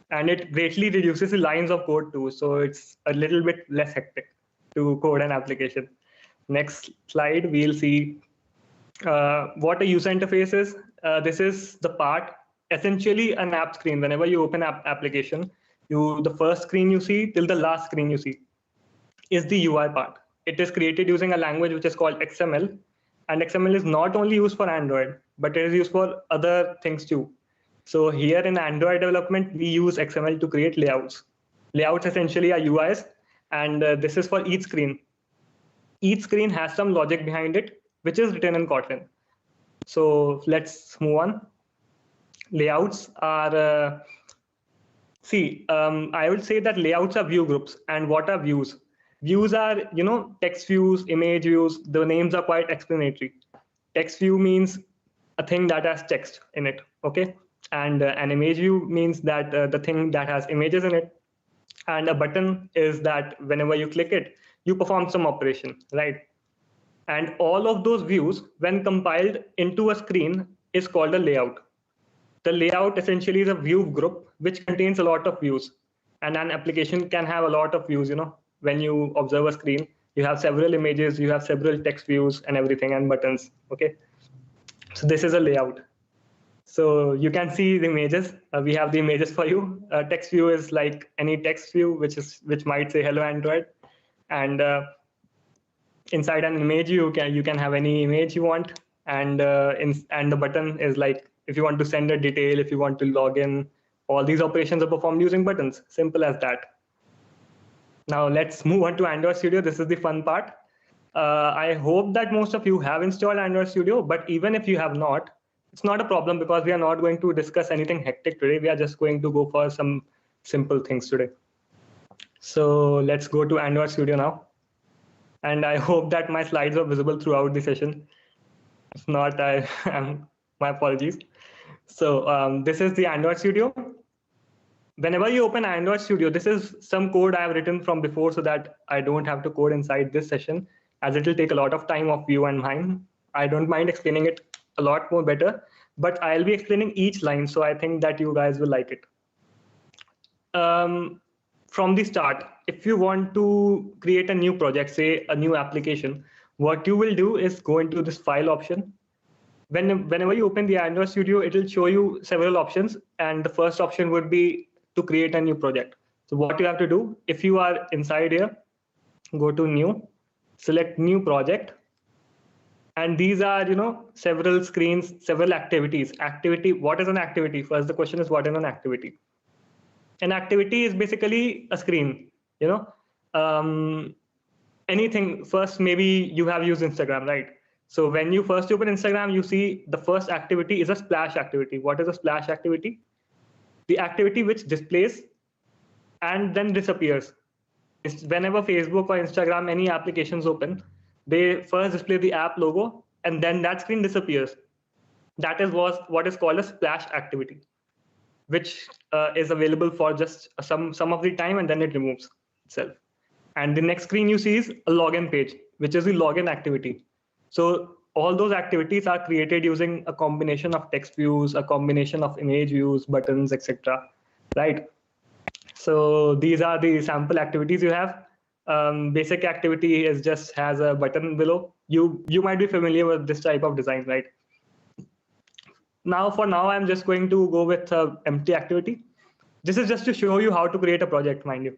And it greatly reduces the lines of code too. So it's a little bit less hectic to code an application. Next slide, we'll see what a user interface is. This is the part, essentially an app screen. Whenever you open app application, the first screen you see till the last screen you see is the UI part. It is created using a language which is called XML. And XML is not only used for Android, but it is used for other things too. So here in Android development, we use XML to create layouts. Layouts essentially are UIs, and this is for each screen. Each screen has some logic behind it, which is written in Kotlin. So let's move on. Layouts are, I would say that layouts are view groups. And what are views? Views are, text views, image views. The names are quite explanatory. Text view means a thing that has text in it, okay? And an image view means that the thing that has images in it. And a button is that whenever you click it, you perform some operation, right? And all of those views, when compiled into a screen, is called a layout. The layout essentially is a view group which contains a lot of views. And an application can have a lot of views, when you observe a screen, you have several images, you have several text views and everything, and buttons, okay? So this is a layout. So you can see the images. We have the images for you. Text view is like any text view, which might say hello Android. And inside an image, you can have any image you want. And and the button is like, if you want to send a detail, if you want to log in, all these operations are performed using buttons. Simple as that. Now let's move on to Android Studio. This is the fun part. I hope that most of you have installed Android Studio, but even if you have not, it's not a problem because we are not going to discuss anything hectic today. We are just going to go for some simple things today. So let's go to Android Studio now. And I hope that my slides are visible throughout the session. If not, my apologies. So this is the Android Studio. Whenever you open Android Studio, this is some code I have written from before so that I don't have to code inside this session, as it will take a lot of time of you and mine. I don't mind explaining it a lot more better, but I'll be explaining each line, so I think that you guys will like it. From the start, if you want to create a new project, say a new application, what you will do is go into this file option. Whenever you open the Android Studio, it will show you several options, and the first option would be to create a new project. So what you have to do, if you are inside here, go to new, select new project. And these are, several screens, several activities. Activity, what is an activity? First, the question is, what is an activity? An activity is basically a screen, anything. First, maybe you have used Instagram, right? So when you first open Instagram, you see the first activity is a splash activity. What is a splash activity? The activity which displays and then disappears. Whenever Facebook or Instagram, any applications open, they first display the app logo and then that screen disappears. That is what is called a splash activity, which is available for just some of the time, and then it removes itself. And the next screen you see is a login page, which is the login activity. So all those activities are created using a combination of text views, a combination of image views, buttons, etc. Right? So these are the sample activities you have. Basic activity is just has a button below. You might be familiar with this type of design, right? Now, for now, I'm just going to go with empty activity. This is just to show you how to create a project, mind you.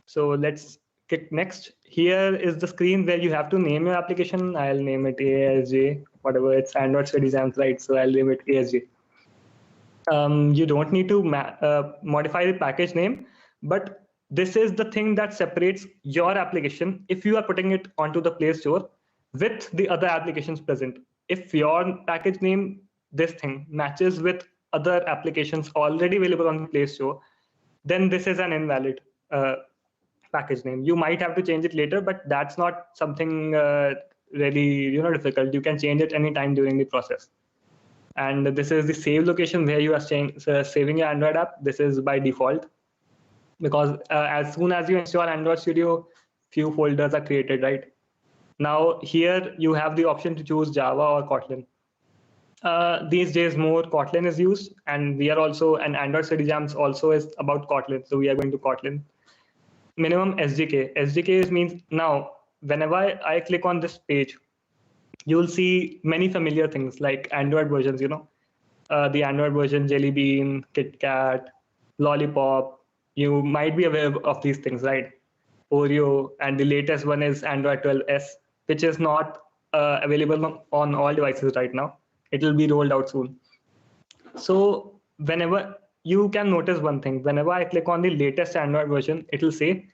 So let's click next. Here is the screen where you have to name your application. I'll name it ASJ, whatever. It's Android Studies Amp, right? So I'll name it ASJ. You don't need to modify the package name, but this is the thing that separates your application if you are putting it onto the Play Store with the other applications present. If your package name, this thing, matches with other applications already available on the Play Store, then this is an invalid package name. You might have to change it later, but that's not something really difficult. You can change it anytime during the process. And this is the save location where you are saving your Android app. This is by default, because as soon as you install Android Studio, few folders are created, right? Now here you have the option to choose Java or Kotlin. These days more Kotlin is used, and we are also, and Android Study Jams also is about Kotlin, so we are going to Kotlin. Minimum SDK. SDK means now whenever I click on this page, you will see many familiar things like Android versions, the Android version, Jelly Bean, KitKat, Lollipop. You might be aware of these things, right? Oreo, and the latest one is Android 12s, which is not available on all devices right now. It will be rolled out soon. So whenever you can notice one thing, whenever I click on the latest Android version, it will say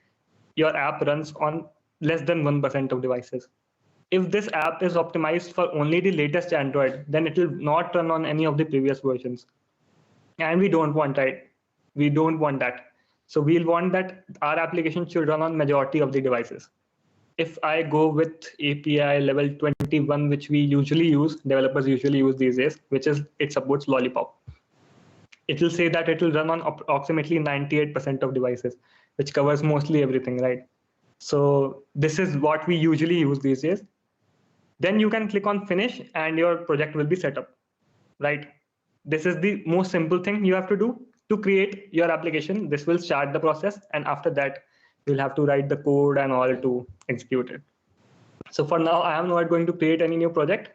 your app runs on less than 1% of devices. If this app is optimized for only the latest Android, then it will not run on any of the previous versions. And we don't want that. We don't want that. So we'll want that our application should run on majority of the devices. If I go with API level 21, which we usually use, developers usually use these days, which is it supports Lollipop. It will say that it will run on approximately 98% of devices, which covers mostly everything, right? So this is what we usually use these days. Then you can click on finish and your project will be set up, right? This is the most simple thing you have to do to create your application. This will start the process, and after that, you'll have to write the code and all to execute it. So for now, I am not going to create any new project.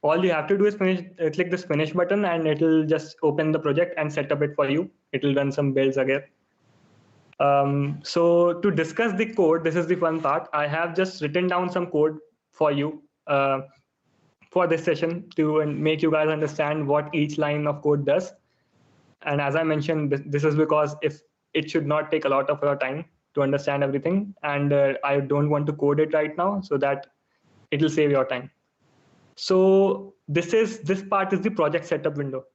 All you have to do is click this finish button, and it will just open the project and set up it for you. It will run some builds again. So to discuss the code, this is the fun part. I have just written down some code for you for this session to make you guys understand what each line of code does. And as I mentioned, this is because if it should not take a lot of your time to understand everything, and I don't want to code it right now so that it will save your time. So this part is the project setup window.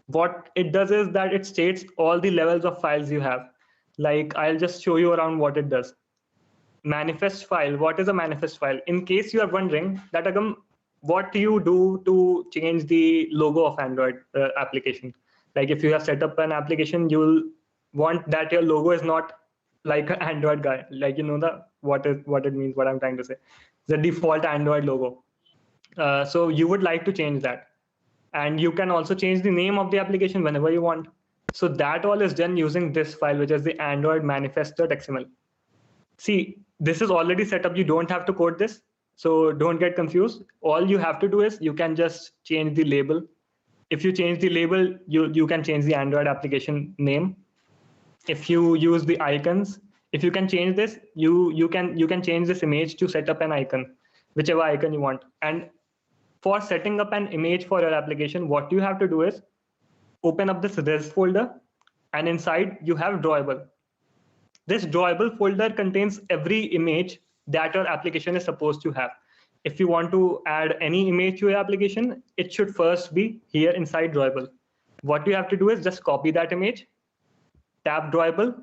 What it does is that it states all the levels of files you have. Like I'll just show you around what it does. Manifest file. What is a manifest file? In case you are wondering that, Agam, what do you do to change the logo of Android application? Like if you have set up an application, you'll want that your logo is not like an Android guy. Like what it means, what I'm trying to say. The default Android logo. So you would like to change that. And you can also change the name of the application whenever you want. So that all is done using this file, which is the Android manifest.xml. See, this is already set up. You don't have to code this. So don't get confused. All you have to do is you can just change the label. If you change the label, you can change the Android application name. If you use the icons, if you can change this, you can change this image to set up an icon, whichever icon you want. And for setting up an image for your application, what you have to do is open up this res folder, and inside you have drawable. This drawable folder contains every image that your application is supposed to have. If you want to add any image to your application, it should first be here inside drawable. What you have to do is just copy that image, tap drawable,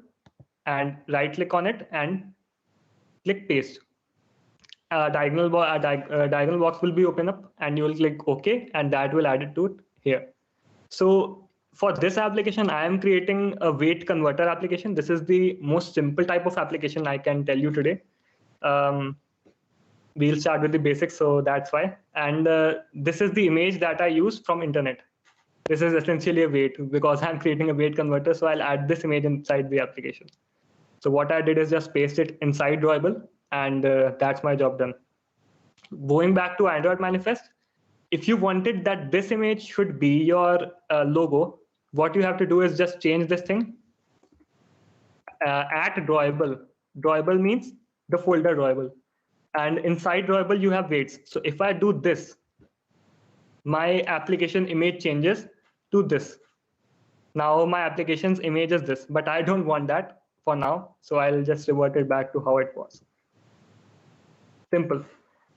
and right click on it and click paste. A diagonal box will be open up, and you will click OK, and that will add it to it here. So for this application, I am creating a weight converter application. This is the most simple type of application I can tell you today. We'll start with the basics, so that's why. And this is the image that I use from internet. This is essentially a weight because I'm creating a weight converter, so I'll add this image inside the application. So what I did is just paste it inside drawable, and that's my job done. Going back to Android manifest, if you wanted that this image should be your logo, what you have to do is just change this thing at drawable. Drawable means the folder drawable, and inside drawable you have weights. So if I do this, my application image changes to this. Now my application's image is this, but I don't want that for now, so I'll just revert it back to how it was. Simple.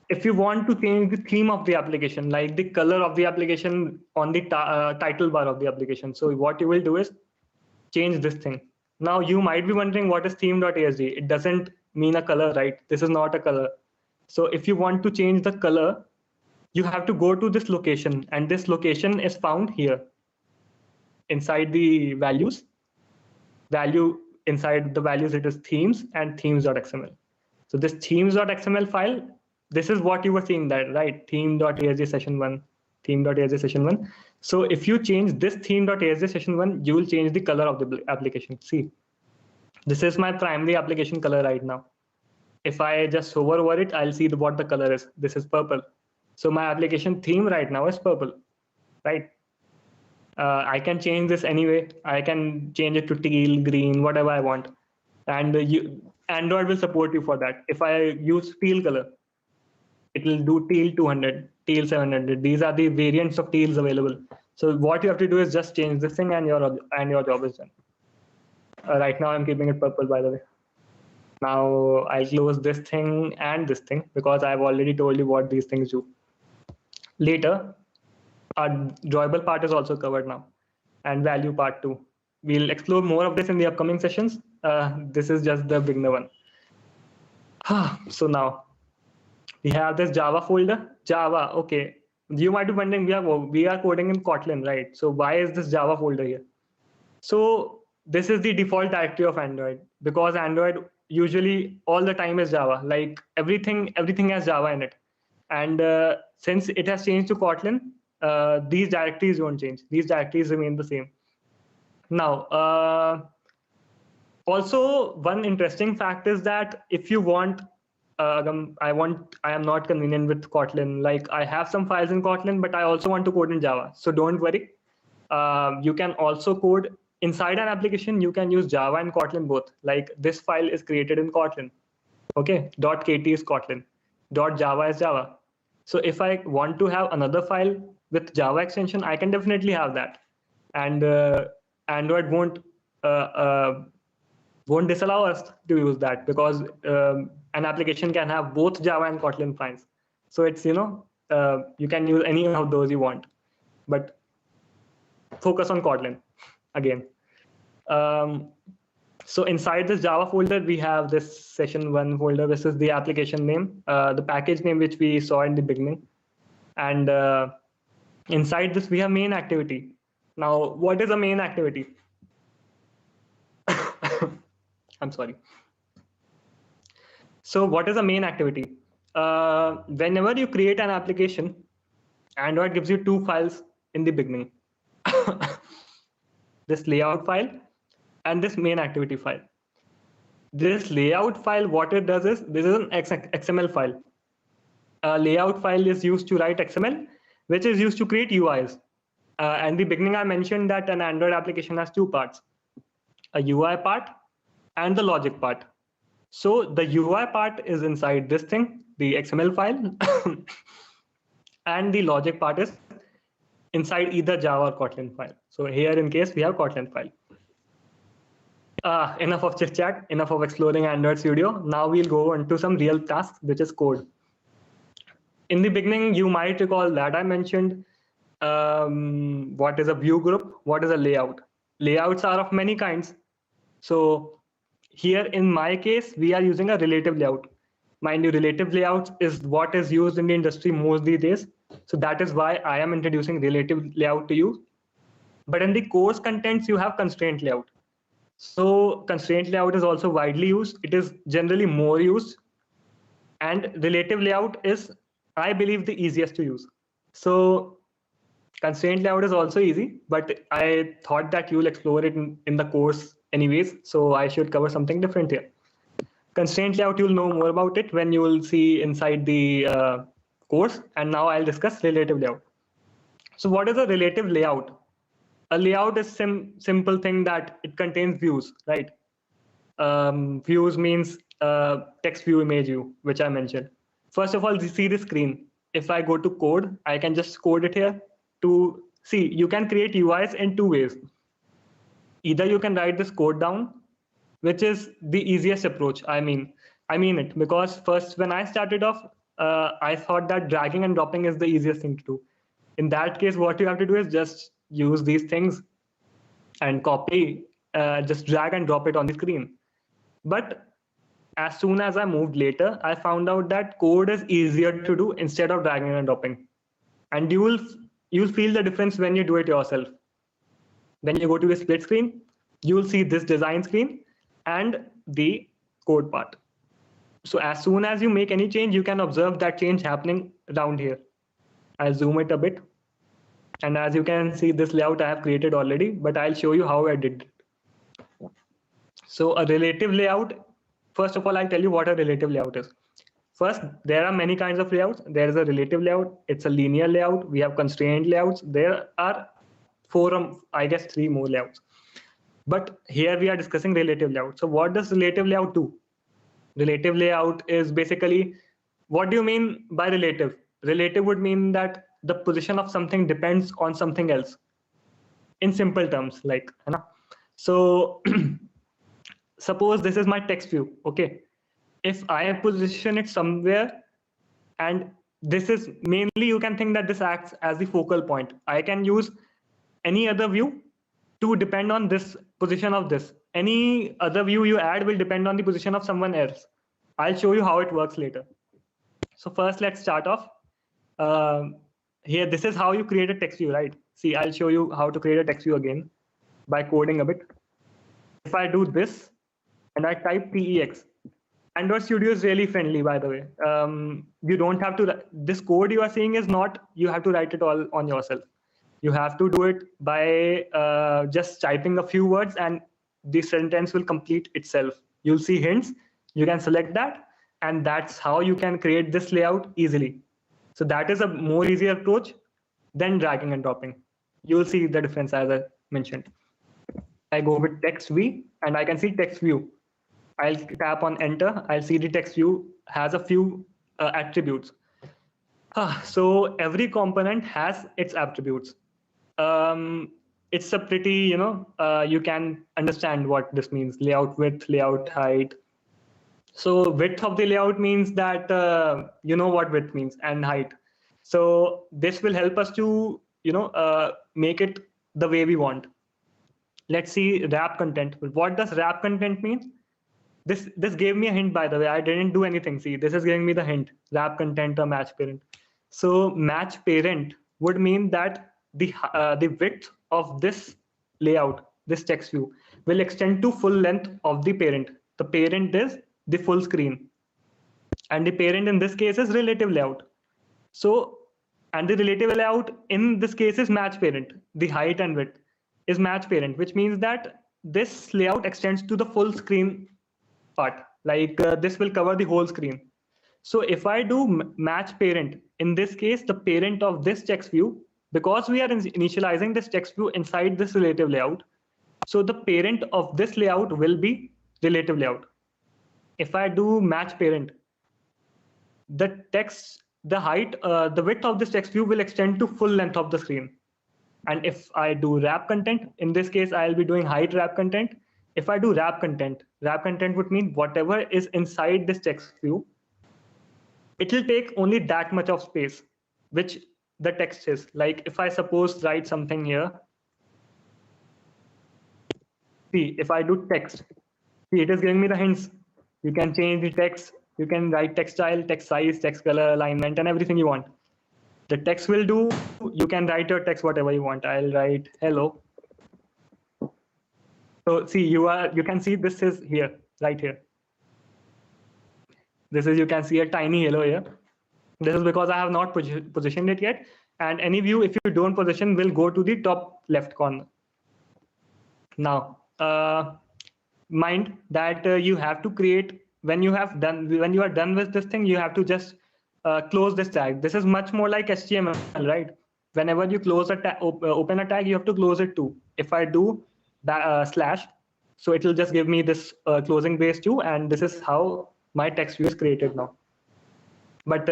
If you want to change the theme of the application, like the color of the application on the title bar of the application, so what you will do is change this thing. Now you might be wondering what is theme.asd. It doesn't mean a color, right? This is not a color. So if you want to change the color, you have to go to this location, and this location is found here inside the values. Inside the values, it is themes and themes.xml. So this themes.xml file this is what you were seeing that, right? Theme.asg session 1, theme.asg session 1. So if you change this theme.asg session 1, you will change the color of the application. See, this is my primary application color right now. If I just hover over it, I'll see what the color is. This is purple. So my application theme right now is purple, right? I can change this anyway. I can change it to teal, green, whatever I want. And Android will support you for that. If I use teal color, it will do teal 200, teal 700. These are the variants of teals available. So what you have to do is just change this thing and your job is done. Right now I'm keeping it purple, by the way. Now I'll close this thing and this thing because I've already told you what these things do. Later, our drawable part is also covered now, and value part too. We'll explore more of this in the upcoming sessions. This is just the beginner one. So now we have this Java folder. Java, okay. You might be wondering, we are coding in Kotlin, right? So why is this Java folder here? So this is the default directory of Android, because Android usually all the time is Java. Like everything has Java in it. And since it has changed to Kotlin, these directories won't change. These directories remain the same. Now, also one interesting fact is that if you want, I am not convenient with Kotlin. Like I have some files in Kotlin, but I also want to code in Java. So don't worry. You can also code inside an application. You can use Java and Kotlin both. Like this file is created in Kotlin. Okay, .kt is Kotlin, .java is Java. So if I want to have another file with Java extension, I can definitely have that. And Android won't disallow us to use that, because an application can have both Java and Kotlin files. So it's, you can use any of those you want, but focus on Kotlin again. So inside this Java folder, we have this session 1 folder. This is the application name, the package name, which we saw in the beginning. And inside this, we have main activity. Now, what is a main activity? I'm sorry. So what is a main activity? Whenever you create an application, Android gives you 2 files in the beginning. This layout file and this main activity file. This layout file, what it does is, this is an XML file. A layout file is used to write XML, which is used to create UIs. And in the beginning, I mentioned that an Android application has 2 parts, a UI part and the logic part. So the UI part is inside this thing, the XML file, and the logic part is inside either Java or Kotlin file. So here, in case, we have Kotlin file. Enough of chit chat, enough of exploring Android Studio. Now we'll go into some real tasks, which is code. In the beginning, you might recall that I mentioned what is a view group, what is a layout. Layouts are of many kinds. So here in my case, we are using a relative layout. Mind you, relative layouts is what is used in the industry most these days. So that is why I am introducing relative layout to you. But in the course contents, you have constraint layout. So constraint layout is also widely used. It is generally more used. And relative layout is, I believe, the easiest to use. So constraint layout is also easy, but I thought that you will explore it in the course anyways. So I should cover something different here. Constraint layout, you'll know more about it when you will see inside the course. And now I'll discuss relative layout. So what is a relative layout? A layout is simple thing that it contains views, right? Views means text view, image view, which I mentioned. First of all, you see the screen. If I go to code, I can just code it here to see. You can create UIs in 2 ways. Either you can write this code down, which is the easiest approach. I mean it, because first when I started off, I thought that dragging and dropping is the easiest thing to do. In that case, what you have to do is just use these things and copy, just drag and drop it on the screen. But as soon as I moved later, I found out that code is easier to do instead of dragging and dropping. And you'll feel the difference when you do it yourself. When you go to the split screen, you'll see this design screen and the code part. So as soon as you make any change, you can observe that change happening around here. I'll zoom it a bit. And as you can see, this layout I have created already, but I'll show you how I did it. So a relative layout, first of all, I'll tell you what a relative layout is. First, there are many kinds of layouts. There is a relative layout. It's a linear layout. We have constrained layouts. There are I guess 3 more layouts. But here we are discussing relative layout. So what does relative layout do? Relative layout is basically, what do you mean by relative? Relative would mean that the position of something depends on something else. In simple terms, like, so suppose this is my text view. Okay. If I position it somewhere, and this is mainly, you can think that this acts as the focal point. I can use any other view to depend on this position of this. Any other view you add will depend on the position of someone else. I'll show you how it works later. So first, let's start off. Here, this is how you create a text view, right? See, I'll show you how to create a text view again by coding a bit. If I do this and I type TEX, Android Studio is really friendly, by the way. You don't have to, this code you are seeing is not, you have to write it all on yourself. You have to do it by just typing a few words and the sentence will complete itself. You'll see hints, you can select that, and that's how you can create this layout easily. So that is a more easier approach than dragging and dropping. You'll see the difference as I mentioned. I go with text V and I can see text view. I'll tap on enter. I'll see the text view has a few attributes. So every component has its attributes. It's a pretty, you can understand what this means. Layout width, layout height. So width of the layout means that, you know what width means, and height. So this will help us to, make it the way we want. Let's see wrap content. What does wrap content mean? This gave me a hint, by the way. I didn't do anything. See, this is giving me the hint, wrap content or match parent. So match parent would mean that the width of this layout, this text view, will extend to full length of the parent. The parent is the full screen. And the parent in this case is relative layout. So, and the relative layout in this case is match parent. The height and width is match parent, which means that this layout extends to the full screen part. Like this will cover the whole screen. So if I do match parent, in this case, the parent of this text view, because we are initializing this text view inside this relative layout, so the parent of this layout will be relative layout. If I do match parent, the text, the height, the width of this text view will extend to full length of the screen. And if I do wrap content, in this case, I'll be doing height wrap content. If I do wrap content would mean whatever is inside this text view, it will take only that much of space, which the text is. Like if I suppose write something here, see, if I do text, see, it is giving me the hints. You can change the text, you can write text style, text size, text color, alignment, and everything you want. The text will do, you can write your text whatever you want. I'll write hello. So see, you can see this is here, right here. This is, you can see a tiny hello here. This is because I have not positioned it yet. And any view, if you don't position, will go to the top left corner. Now, mind that you have to create, when you are done with this thing, you have to just close this tag. This is much more like HTML, right? Whenever you close a tag, open a tag, you have to close it too. If I do that slash, so it will just give me this closing brace too, and this is how my text view is created now. But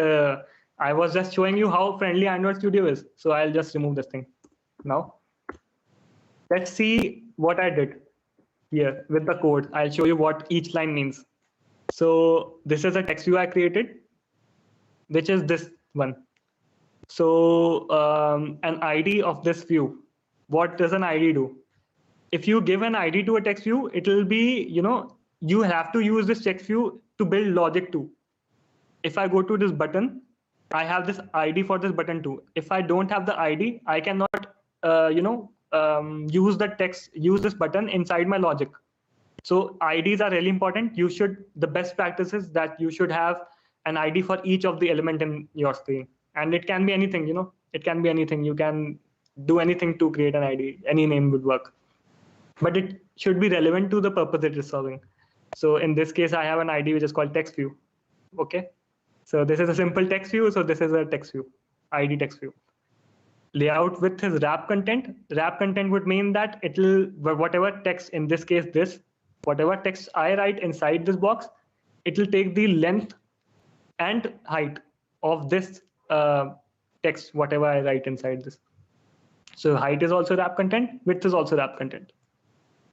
I was just showing you how friendly Android Studio is, so I'll just remove this thing now. Let's see what I did here with the code. I'll show you what each line means. So this is a text view I created, which is this one. So an ID of this view. What does an ID do? If you give an ID to a text view, it will be, you have to use this text view to build logic too. If I go to this button, I have this ID for this button too. If I don't have the ID, I cannot, use this button inside my logic. So IDs are really important. The best practice is that you should have an ID for each of the element in your screen. And it can be anything, it can be anything. You can do anything to create an ID. Any name would work. But it should be relevant to the purpose it is serving. So in this case, I have an ID which is called text view. Okay. So this is a simple text view. So this is a text view, ID text view. Layout width is wrap content. Wrap content would mean that whatever text, in this case, whatever text I write inside this box, it will take the length and height of this text, whatever I write inside this. So height is also wrap content, width is also wrap content.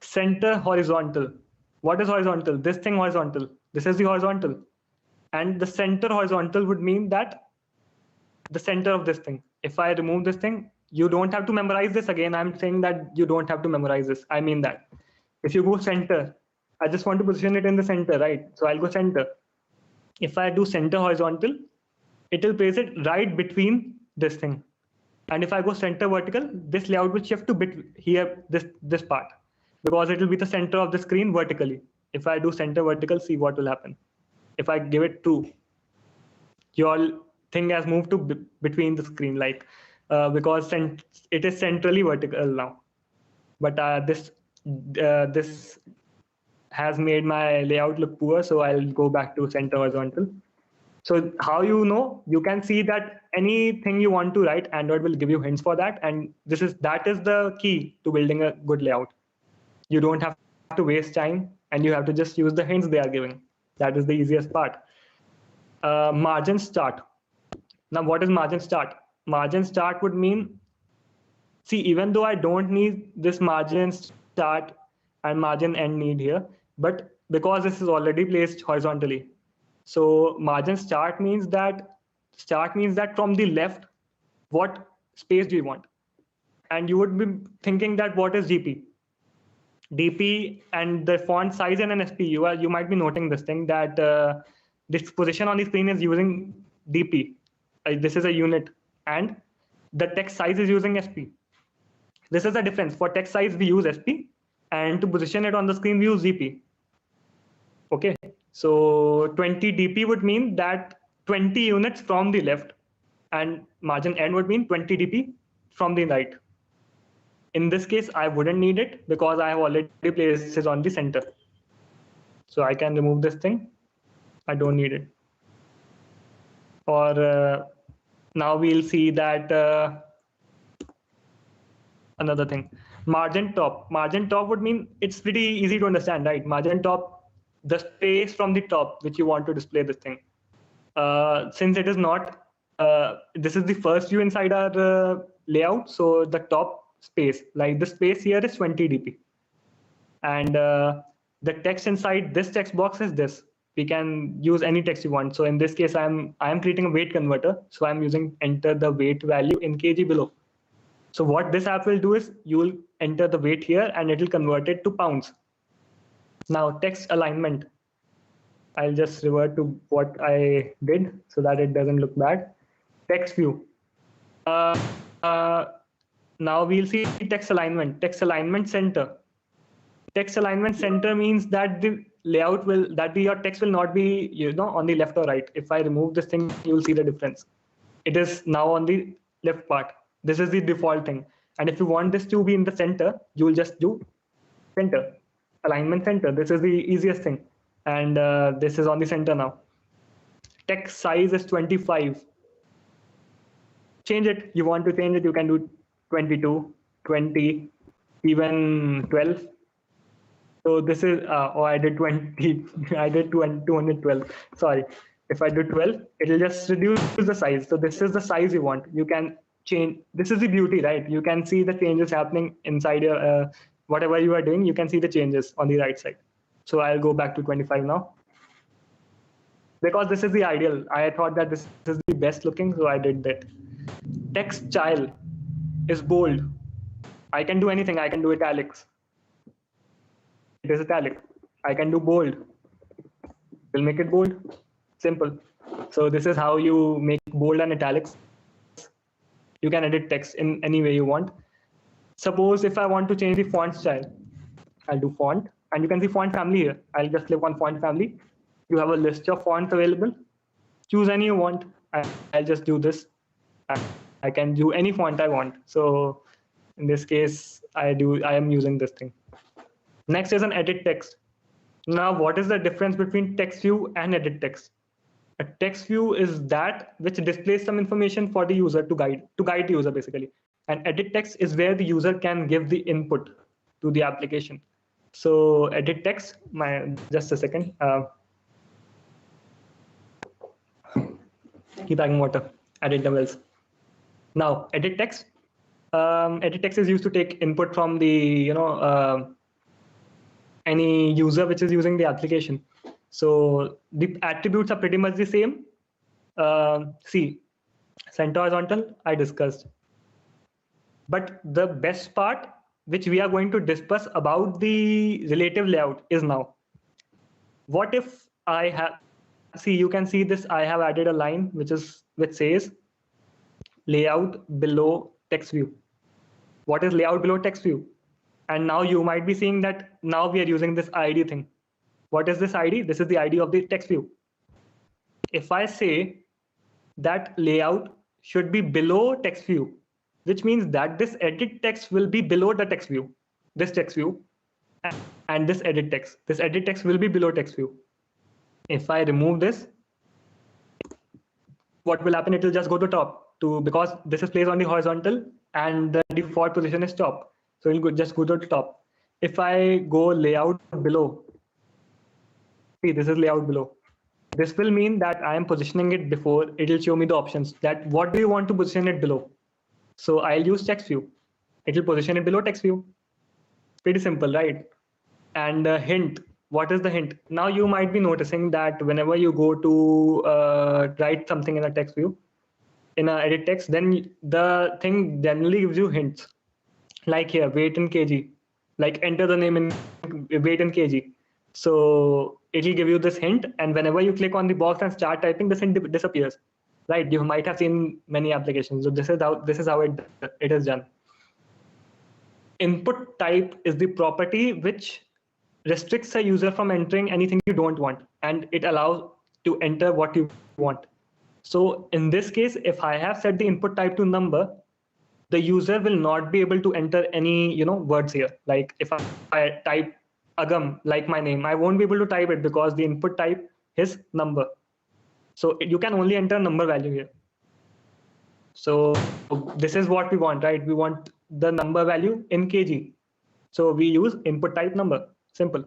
Center horizontal. What is horizontal? This thing horizontal. This is the horizontal. And the center horizontal would mean that the center of this thing. If I remove this thing, you don't have to memorize this again. I'm saying that you don't have to memorize this. I mean that. If you go center, I just want to position it in the center, right? So I'll go center. If I do center horizontal, it will place it right between this thing. And if I go center vertical, this layout will shift to here, this part, because it will be the center of the screen vertically. If I do center vertical, see what will happen. If I give it true, your thing has moved to between the screen, like because it is centrally vertical now. But this has made my layout look poor, so I'll go back to center horizontal. So how you can see that anything you want to write, Android will give you hints for that, and that is the key to building a good layout. You don't have to waste time, and you have to just use the hints they are giving. That is the easiest part. Margin start. Now, what is margin start? Margin start would mean, see, even though I don't need this margin start and margin end need here, but because this is already placed horizontally. So margin start means that from the left, what space do you want? And you would be thinking that what is DP? DP and the font size in an SP, you might be noting this thing that this position on the screen is using DP. This is a unit, and the text size is using SP. This is the difference. For text size, we use SP, and to position it on the screen, we use DP. Okay, so 20 DP would mean that 20 units from the left, and margin end would mean 20 DP from the right. In this case, I wouldn't need it because I have already placed it on the center. So I can remove this thing. I don't need it. Or now we'll see that another thing. Margin top. Margin top would mean it's pretty easy to understand, right? Margin top, the space from the top which you want to display this thing. Since it is not, this is the first view inside our layout. So the top space, like the space here is 20 dp. And the text inside this text box is this. We can use any text you want. So in this case, I am creating a weight converter. So I'm using enter the weight value in kg below. So what this app will do is you will enter the weight here and it will convert it to pounds. Now text alignment. I'll just revert to what I did so that it doesn't look bad. Text view. Now we'll see text alignment. Text alignment center. Text alignment center means that the layout your text will not be on the left or right. If I remove this thing, you will see the difference. It is now on the left part. This is the default thing. And if you want this to be in the center, you will just do center, alignment center. This is the easiest thing. And this is on the center now. Text size is 25. Change it. You want to change it, you can do 22, 20, even 12. So this is, I did 20, I did 212. Sorry. If I do 12, it will just reduce the size. So this is the size you want. You can change. This is the beauty, right? You can see the changes happening inside your, whatever you are doing, you can see the changes on the right side. So I'll go back to 25 now. Because this is the ideal. I thought that this is the best looking, so I did that. Text style is bold. I can do anything. I can do italics. It is italic. I can do bold. We'll make it bold. Simple. So this is how you make bold and italics. You can edit text in any way you want. Suppose if I want to change the font style, I'll do font. And you can see font family here. I'll just click on font family. You have a list of fonts available. Choose any you want. I'll just do this. I can do any font I want. So in this case, I am using this thing. Next is an edit text. Now, what is the difference between text view and edit text? A text view is that which displays some information for the user to guide the user basically. And edit text is where the user can give the input to the application. So edit text, just a second. Keep adding water, add intervals. Now, edit text. Edit text is used to take input from the any user which is using the application. So the attributes are pretty much the same. See, center horizontal, I discussed. But the best part, which we are going to discuss about the relative layout, is now. What if I have, see, you can see this, I have added a line which says layout below text view. What is layout below text view? And now you might be seeing that now we are using this ID thing. What is this ID? This is the ID of the text view. If I say that layout should be below text view, which means that this edit text will be below the text view, this text view, and this edit text will be below text view. If I remove this, what will happen? It will just go to top because this is placed on the horizontal and the default position is top. So it will just go to the top. If I go layout below, see, this is layout below. This will mean that I am positioning it before. It will show me the options that what do you want to position it below. So I'll use text view. It will position it below text view. Pretty simple, right? And hint. What is the hint? Now you might be noticing that whenever you go to write something in a text view, in a edit text, then the thing generally gives you hints. Like here, weight in kg. Like enter the name in weight in kg. So it will give you this hint, and whenever you click on the box and start typing, this hint disappears. Right? You might have seen many applications. So this is how it is done. Input type is the property which restricts a user from entering anything you don't want, and it allows to enter what you want. So in this case, if I have set the input type to number, the user will not be able to enter any words here. Like if I type Agam, like my name, I won't be able to type it because the input type is number. So you can only enter number value here. So this is what we want, right? We want the number value in kg. So we use input type number, simple.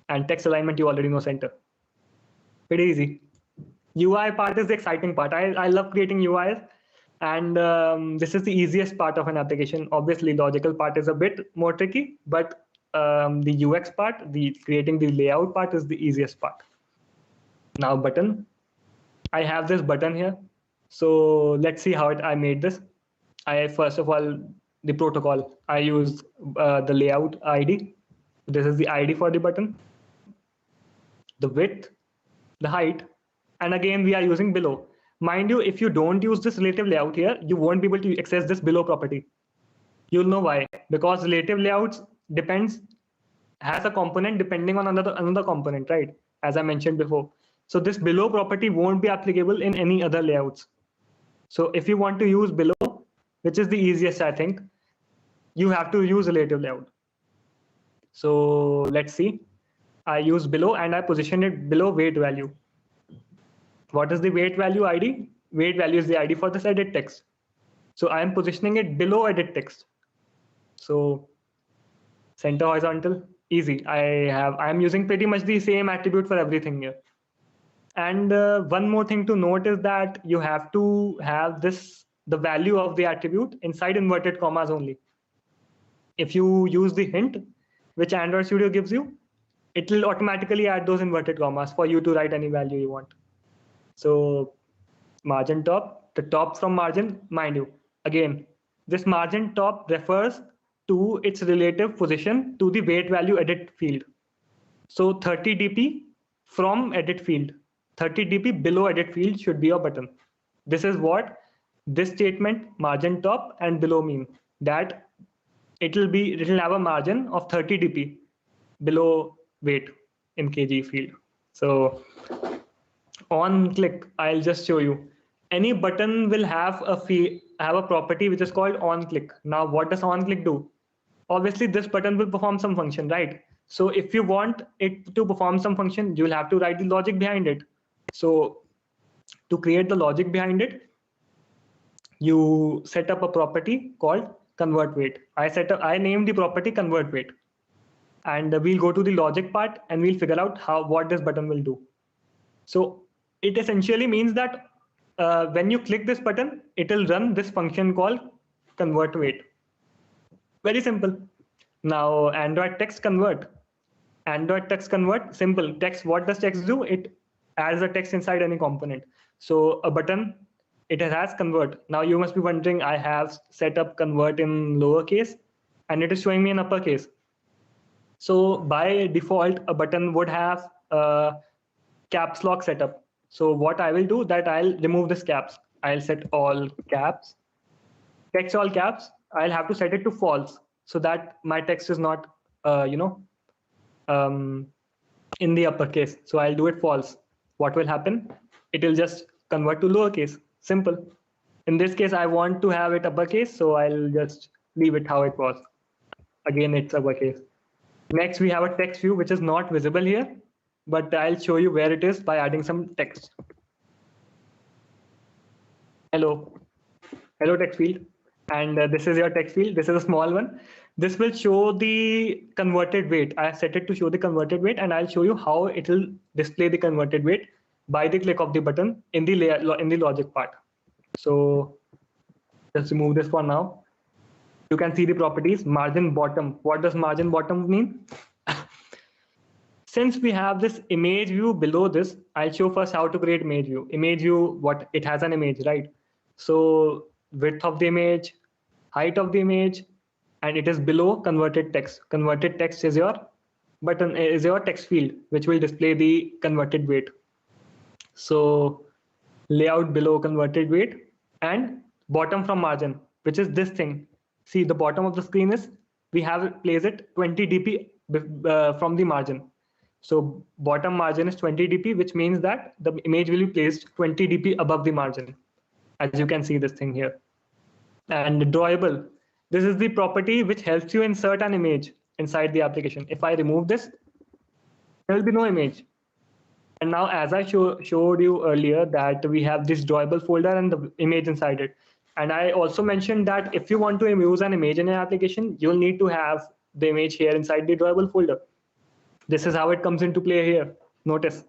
And text alignment, you already know, center. Pretty easy. UI part is the exciting part. I love creating UIs. And this is the easiest part of an application. Obviously, logical part is a bit more tricky, but the UX part, the creating the layout part is the easiest part. Now button. I have this button here. So let's see how I made this. First of all, the protocol. I use the layout ID. This is the ID for the button. The width, the height, and again we are using below. Mind you, if you don't use this relative layout here, you won't be able to access this below property. You'll know why. Because relative layouts has a component depending on another component, right? As I mentioned before. So this below property won't be applicable in any other layouts. So if you want to use below, which is the easiest, I think, you have to use relative layout. So let's see. I use below and I position it below weight value. What is the weight value ID? Weight value is the ID for this edit text. So I am positioning it below edit text. So center horizontal, easy. I am using pretty much the same attribute for everything here. And one more thing to note is that you have to have the value of the attribute inside inverted commas only. If you use the hint, which Android Studio gives you, it will automatically add those inverted commas for you to write any value you want. So margin top, the top from margin, mind you, again, this margin top refers to its relative position to the weight value edit field. So 30 dp from edit field, 30 dp below edit field should be your button. This is what this statement margin top and below mean, that it will have a margin of 30 dp below weight in kg field. So on click, I'll just show you. Any button will have a property which is called on click. Now, what does on click do? Obviously, this button will perform some function, right? So if you want it to perform some function, you'll have to write the logic behind it. So to create the logic behind it, you set up a property called convert weight. I named the property convert weight, and we'll go to the logic part and we'll figure out what this button will do. So it essentially means that when you click this button, it will run this function called convert weight. Very simple. Now Android text convert. Android text convert, simple. Text, what does text do? It adds a text inside any component. So a button, it has convert. Now you must be wondering, I have set up convert in lowercase and it is showing me in uppercase. So by default, a button would have a caps lock setup. So what I will do that I'll remove this caps. I'll set all caps, text all caps. I'll have to set it to false so that my text is not, in the uppercase. So I'll do it false. What will happen? It will just convert to lowercase. Simple. In this case, I want to have it uppercase, so I'll just leave it how it was. Again, it's uppercase. Next, we have a text view, which is not visible here, but I'll show you where it is by adding some text. Hello text field. And this is your text field. This is a small one. This will show the converted weight. I have set it to show the converted weight, and I'll show you how it will display the converted weight by the click of the button in the logic part. So just remove this for now. You can see the properties. Margin bottom. What does margin bottom mean? Since we have this image view below this, I'll show first how to create image view. Image view, what it has an image, right? So width of the image, height of the image, and it is below converted text. Converted text is your button, is your text field, which will display the converted weight. So layout below converted weight, and bottom from margin, which is this thing. See, the bottom of the screen is, we have placed it 20 dp from the margin. So bottom margin is 20 dp, which means that the image will be placed 20 dp above the margin, as you can see this thing here. And drawable, this is the property which helps you insert an image inside the application. If I remove this, there will be no image. And now, as I showed you earlier, that we have this drawable folder and the image inside it. And I also mentioned that if you want to use an image in an application, you'll need to have the image here inside the drawable folder. This is how it comes into play here. Notice,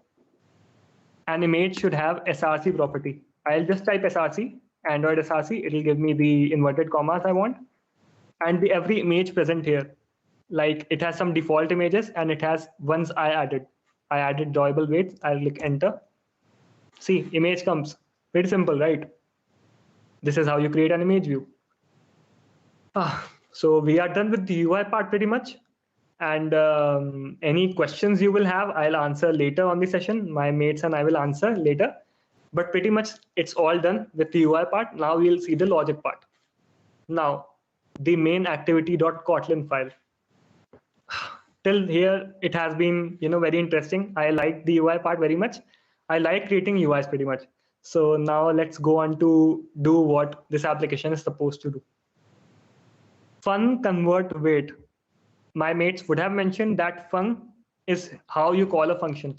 an image should have src property. I'll just type src, Android src. It will give me the inverted commas I want. And every image present here, like it has some default images, and it has ones I added drawable weights. I'll click enter. See, image comes. Very simple, right? This is how you create an image view. So we are done with the UI part pretty much. And any questions you will have, I'll answer later on the session. My mates and I will answer later. But pretty much it's all done with the UI part. Now we'll see the logic part. Now, the main activity.kotlin file. Till here, it has been very interesting. I like the UI part very much. I like creating UIs pretty much. So now let's go on to do what this application is supposed to do. Fun convert weight. My mates would have mentioned that fun is how you call a function.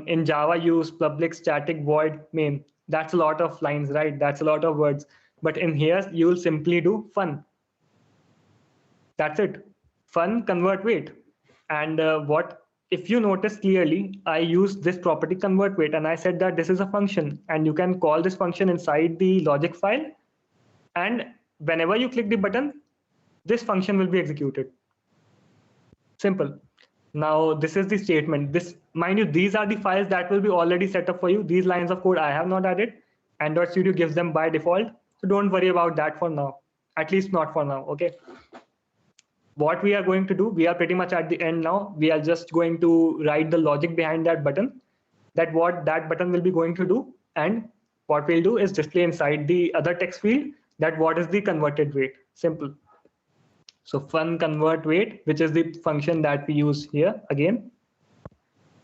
In Java, use public static void main. That's a lot of lines, right? That's a lot of words. But in here, you will simply do fun. That's it. Fun convert weight. And if you notice clearly, I used this property convert weight, and I said that this is a function, and you can call this function inside the logic file. And whenever you click the button, this function will be executed. Simple. Now, this is the statement. Mind you, these are the files that will be already set up for you. These lines of code I have not added. Android Studio gives them by default. So don't worry about that for now. At least not for now, okay? What we are going to do, we are pretty much at the end now. We are just going to write the logic behind that button, that what that button will be going to do. And what we'll do is display inside the other text field that what is the converted weight. Simple. So fun convert weight, which is the function that we use here again.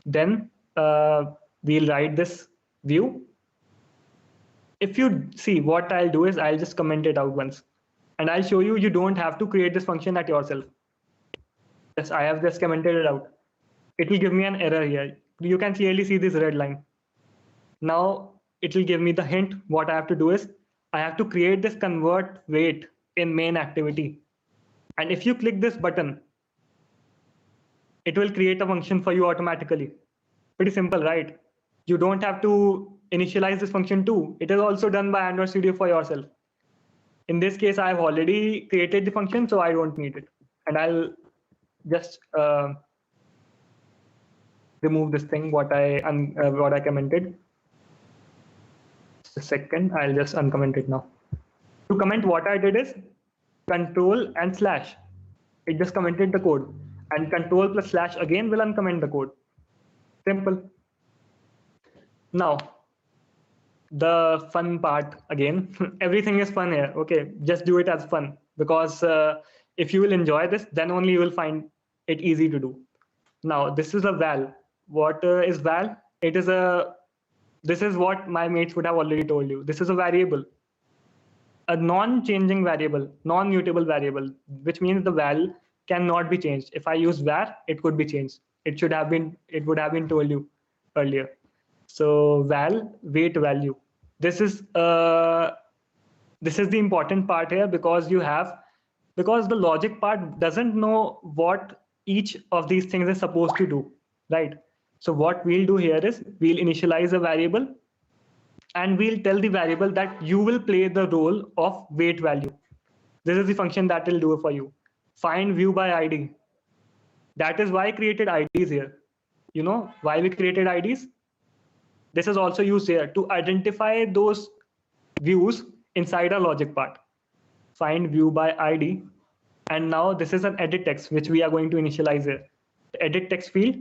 Then we'll write this view. If you see, what I'll do is I'll just comment it out once, and I'll show you, you don't have to create this function at yourself. Yes, I have just commented it out. It will give me an error here. You can clearly see this red line. Now it will give me the hint. What I have to do is I have to create this convert weight in main activity. And if you click this button, it will create a function for you automatically. Pretty simple, right? You don't have to initialize this function too. It is also done by Android Studio for yourself. In this case, I've already created the function, so I don't need it. And I'll just remove this thing, what I commented. Just a second, I'll just uncomment it now. To comment, what I did is control and slash. It just commented the code, and control plus slash again will uncomment the code. Simple. Now, the fun part again. Everything is fun here. Okay, just do it as fun, because if you will enjoy this, then only you will find it easy to do. Now, this is a val. What is val? It is a. This is what my mates would have already told you. This is a variable, a non-changing variable, non-mutable variable, which means the val cannot be changed. If I use var, it could be changed. It would have been told you earlier. So val weight value. This is the important part here, because the logic part doesn't know what each of these things is supposed to do, right? So what we'll do here is we'll initialize a variable, and we'll tell the variable that you will play the role of weight value. This is the function that will do it for you. Find view by ID. That is why I created IDs here. You know why we created IDs? This is also used here to identify those views inside a logic part. Find view by ID. And now this is an edit text, which we are going to initialize here. The edit text field.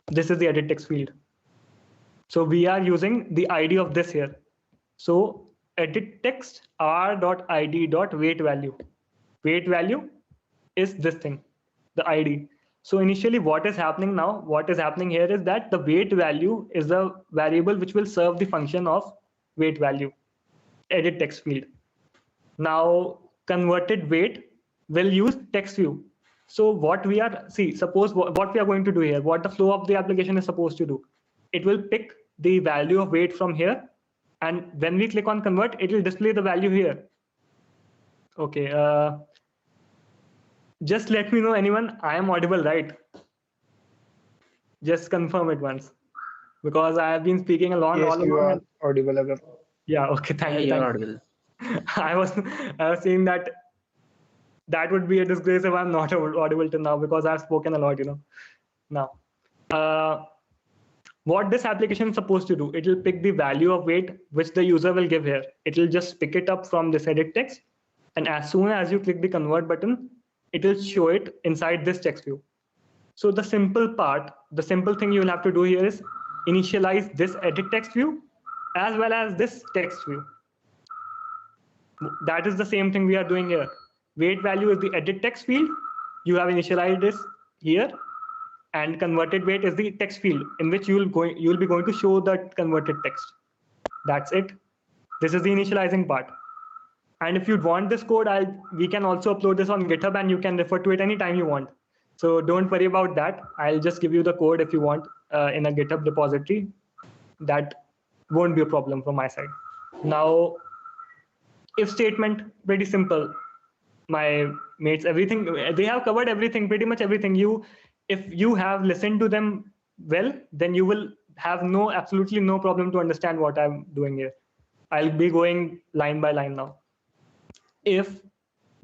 This is the edit text field. So we are using the ID of this here. So edit text r.id.weight value. Weight value is this thing, the ID. So initially what is happening now, what is happening here is that the weight value is the variable which will serve the function of weight value, edit text field. Now converted weight will use text view. So what we are, suppose what we are going to do here, what the flow of the application is supposed to do. It will pick the value of weight from here, and when we click on convert, it will display the value here. Okay, just let me know, anyone, I am audible, right? Just confirm it once, because I have been speaking along. Yes, all you along. are audible, Agam. Yeah, okay, thank you. You're audible. I was saying that would be a disgrace if I'm not audible till now, because I've spoken a lot, you know. Now, what this application is supposed to do, it will pick the value of weight which the user will give here. It will just pick it up from this edit text, and as soon as you click the convert button, it will show it inside this text view. So the simple thing you will have to do here is initialize this edit text view as well as this text view. That is the same thing we are doing here. Weight value is the edit text field. You have initialized this here, and converted weight is the text field in which you will be going to show that converted text. That's it. This is the initializing part. And if you want this code, we can also upload this on GitHub, and you can refer to it anytime you want. So don't worry about that. I'll just give you the code if you want in a GitHub repository. That won't be a problem from my side. Now, if statement, pretty simple. My mates, everything, they have covered everything, pretty much everything. If you have listened to them well, then you will have absolutely no problem to understand what I'm doing here. I'll be going line by line now. If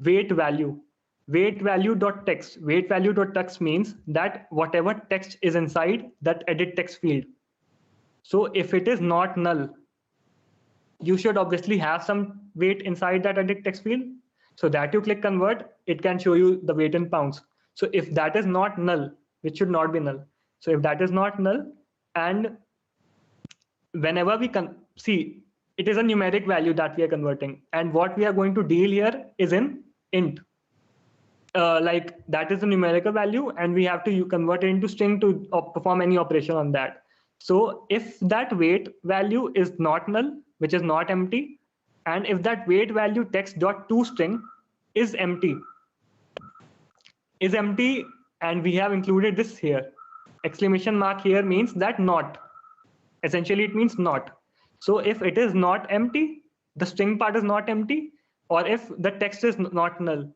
weight value.text means that whatever text is inside that edit text field. So if it is not null, you should obviously have some weight inside that edit text field. So that you click convert, it can show you the weight in pounds. So if that is not null, which should not be null. So if that is not null, and whenever we see, it is a numeric value that we are converting. And what we are going to deal here is in int. like that is a numerical value, and we have to convert it into string to perform any operation on that. So if that weight value is not null, which is not empty, and if that weight value text.toString is empty, and we have included this here, exclamation mark here means that not. Essentially, it means not. So if it is not empty, the string part is not empty, or if the text is not null,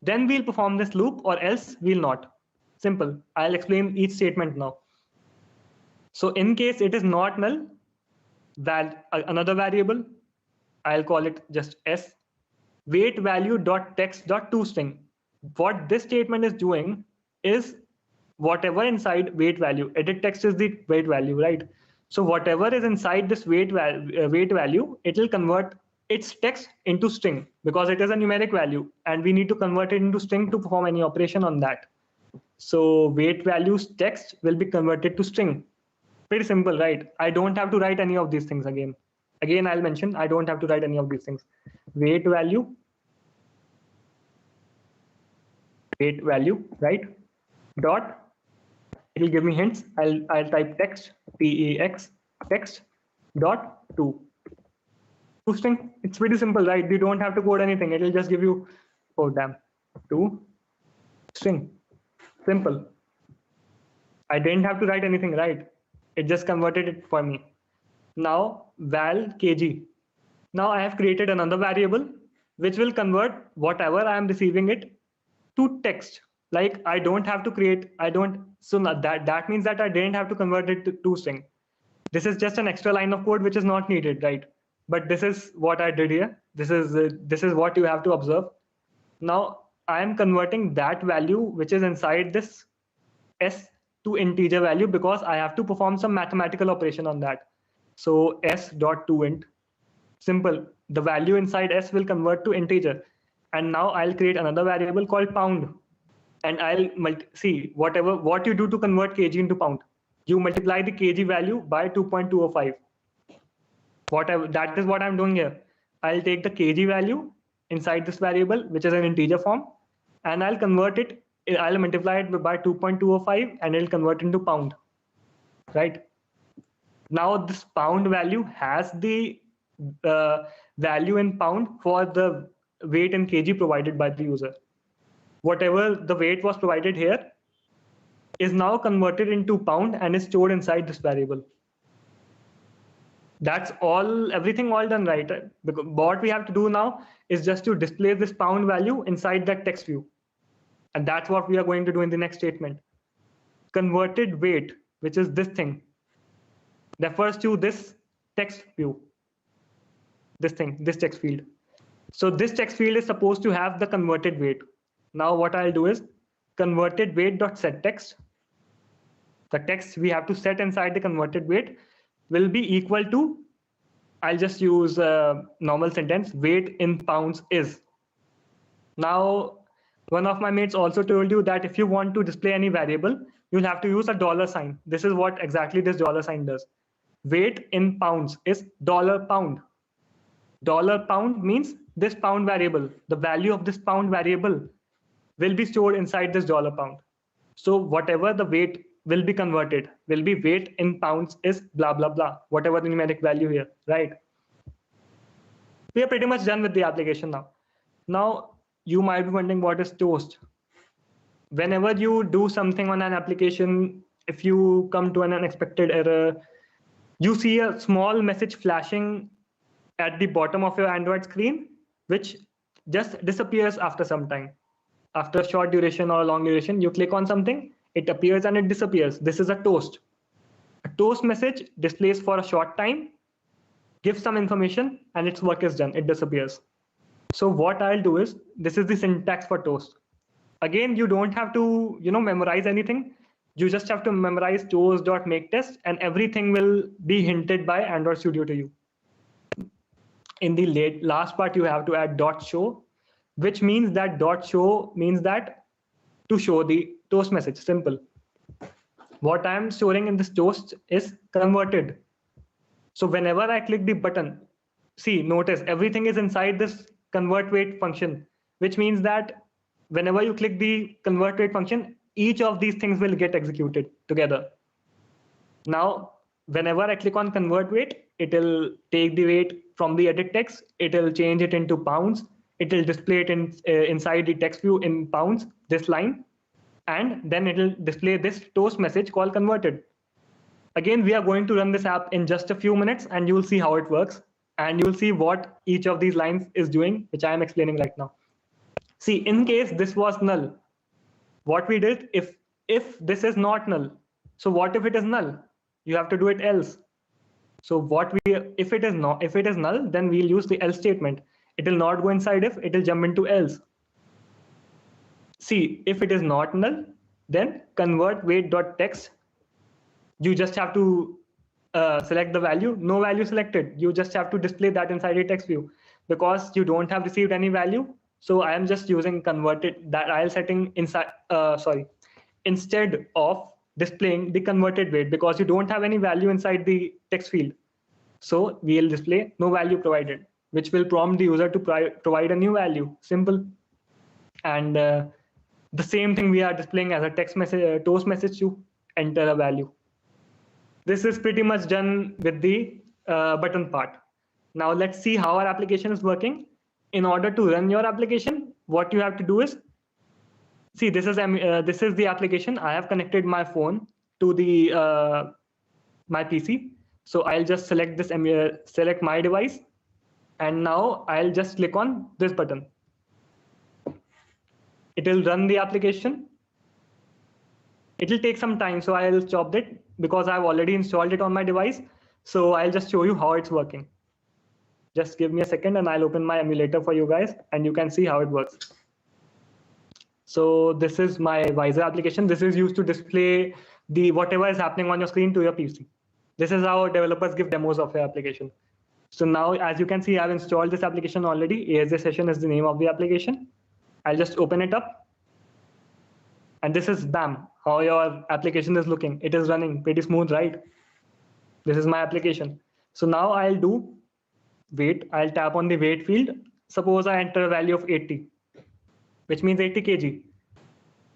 then we'll perform this loop, or else we'll not. Simple. I'll explain each statement now. So in case it is not null, another variable, I'll call it just s, weight value dot text dot toString. What this statement is doing is whatever inside weight value, edit text is the weight value, right? So whatever is inside this weight value, it will convert its text into string, because it is a numeric value and we need to convert it into string to perform any operation on that. So weight values text will be converted to string. Pretty simple, right? I don't have to write any of these things again. I'll mention, I don't have to write any of these things. Weight value, right? Dot, it will give me hints. I'll type text, tex, text dot toString. It's pretty simple, right? You don't have to code anything. It will just give you, oh damn, toString. Simple. I didn't have to write anything, right? It just converted it for me. Now val kg. Now I have created another variable which will convert whatever I am receiving it to text. Like I don't have to create, so that means that I didn't have to convert it to toString. This is just an extra line of code which is not needed, right? But this is what I did here. This is what you have to observe. Now I am converting that value which is inside this s to integer value, because I have to perform some mathematical operation on that. So s dot toInt, simple. The value inside s will convert to integer, and now I'll create another variable called pound, and I'll see what you do to convert kg into pound. You multiply the kg value by 2.205. That is what I'm doing here. I'll take the kg value inside this variable, which is an integer form, and I'll convert it. I'll multiply it by 2.205, and it'll convert into pound, right? Now this pound value has the value in pound for the weight in kg provided by the user. Whatever the weight was provided here is now converted into pound and is stored inside this variable. That's all, everything all done, right? Because what we have to do now is just to display this pound value inside that text view. And that's what we are going to do in the next statement. Converted weight, which is this thing, refers to this text view, this text field. So this text field is supposed to have the converted weight. Now what I'll do is converted weight dot set text. The text we have to set inside the converted weight will be equal to, I'll just use a normal sentence, weight in pounds is. Now, one of my mates also told you that if you want to display any variable, you'll have to use a $sign. This is what exactly this $sign does. Weight in pounds is $pound. $pound means this pound variable, the value of this pound variable will be stored inside this $pound. So whatever the weight will be converted will be weight in pounds is blah, blah, blah, whatever the numeric value here, right? We are pretty much done with the application now. Now, you might be wondering what is toast. Whenever you do something on an application, if you come to an unexpected error, you see a small message flashing at the bottom of your Android screen, which just disappears after some time. After a short duration or a long duration, you click on something, it appears and it disappears. This is a toast. A toast message displays for a short time, gives some information, and its work is done. It disappears. So what I'll do is, this is the syntax for toast. Again, you don't have to, memorize anything. You just have to memorize toast.makeTest, and everything will be hinted by Android Studio to you. In the last part, you have to add .show, which means that .show means that to show the toast message. Simple. What I'm storing in this toast is converted. So whenever I click the button, see, notice everything is inside this convert weight function, which means that whenever you click the convert weight function, each of these things will get executed together. Now, whenever I click on convert weight, it will take the weight from the edit text, it will change it into pounds, it will display it inside the text view in pounds, this line, and then it will display this toast message called converted. Again, we are going to run this app in just a few minutes, and you will see how it works, and you will see what each of these lines is doing, which I am explaining right now. See, in case this was null, what we did, if this is not null, so what if it is null? You have to do it else. So if it is null, then we'll use the else statement. It will not go inside if, it will jump into else. See, if it is not null, then convert weight.text. You just have to select the value, no value selected. You just have to display that inside a text view. Because you don't have received any value, so I am just using converted, that IL setting inside, instead of displaying the converted weight, because you don't have any value inside the text field. So we'll display no value provided, which will prompt the user to provide a new value. Simple. And the same thing we are displaying as a text message, toast message to enter a value. This is pretty much done with the button part. Now let's see how our application is working. In order to run your application, what you have to do is, see, this is the application. I have connected my phone to the my PC. So I'll just select this, select my device, and now I'll just click on this button. It will run the application. It will take some time, so I'll stop it because I've already installed it on my device. So I'll just show you how it's working. Just give me a second and I'll open my emulator for you guys and you can see how it works. So this is my Visor application. This is used to display the whatever is happening on your screen to your PC. This is how developers give demos of your application. So now, as you can see, I've installed this application already. ASJ session is the name of the application. I'll just open it up. And this is BAM, how your application is looking. It is running pretty smooth, right? This is my application. So now I'll do weight. I'll tap on the weight field. Suppose I enter a value of 80, which means 80 kg.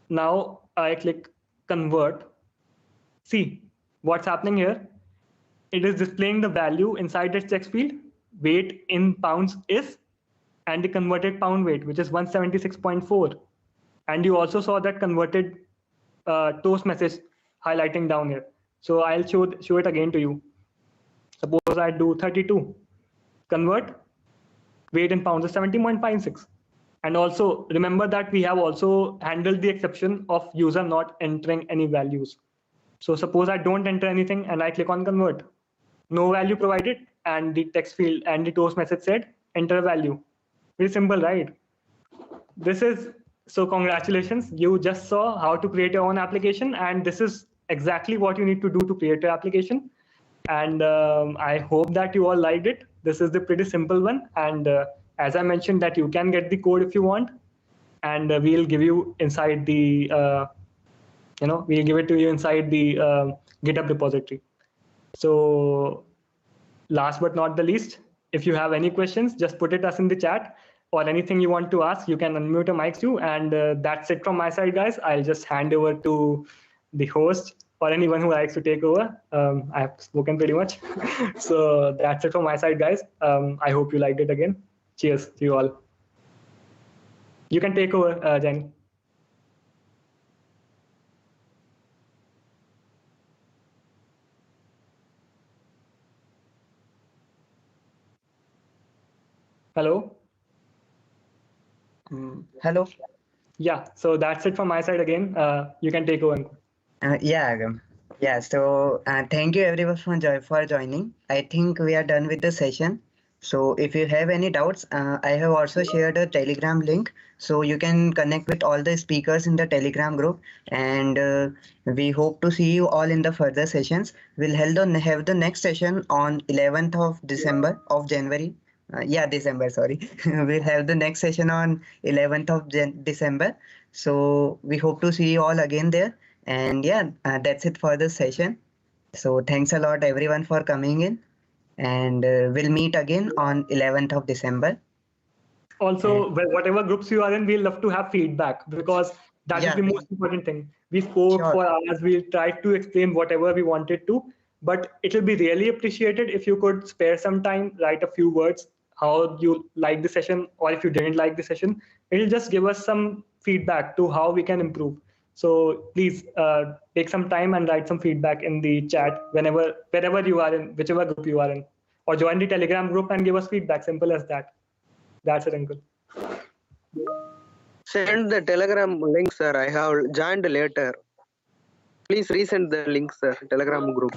Now I click convert. See what's happening here. It is displaying the value inside its text field. Weight in pounds is, and the converted pound weight, which is 176.4. And you also saw that converted toast message highlighting down here. So I'll show it again to you. Suppose I do 32. Convert, weight in pounds is 70.56. And also remember that we have also handled the exception of user not entering any values. So suppose I don't enter anything and I click on convert. No value provided, and the text field and the toast message said enter a value. Very simple, right? So congratulations, you just saw how to create your own application, and this is exactly what you need to do to create your application. And I hope that you all liked it. This is the pretty simple one, and as I mentioned that you can get the code if you want, and we'll give you inside the we'll give it to you inside the GitHub repository. So last but not the least, if you have any questions, just put it us in the chat, or anything you want to ask, you can unmute your mics too. And that's it from my side, guys. I'll just hand over to the host or anyone who likes to take over. I have spoken pretty much. So that's it from my side, guys. I hope you liked it again. Cheers to you all. You can take over, Jenny. Hello. Hello. Yeah, so that's it from my side again. You can take over. Yeah. So thank you everyone for joining. I think we are done with the session. So if you have any doubts, I have also shared a Telegram link, so you can connect with all the speakers in the Telegram group. And we hope to see you all in the further sessions. We'll have the next session on 11th of December of January. December, sorry. We'll have the next session on 11th of December. So we hope to see you all again there. And that's it for the session. So thanks a lot everyone for coming in. And we'll meet again on 11th of December. also, whatever groups you are in, we'll love to have feedback, because that is the most important thing. We spoke for hours, we tried to explain whatever we wanted to, but it will be really appreciated if you could spare some time, write a few words, how you like the session, or if you didn't like the session. It will just give us some feedback to how we can improve. So please take some time and write some feedback in the chat wherever you are in, whichever group you are in, or join the Telegram group and give us feedback. Simple as that. That's it, Uncle. Send the Telegram link, sir. I have joined later. Please resend the link, sir. Telegram group.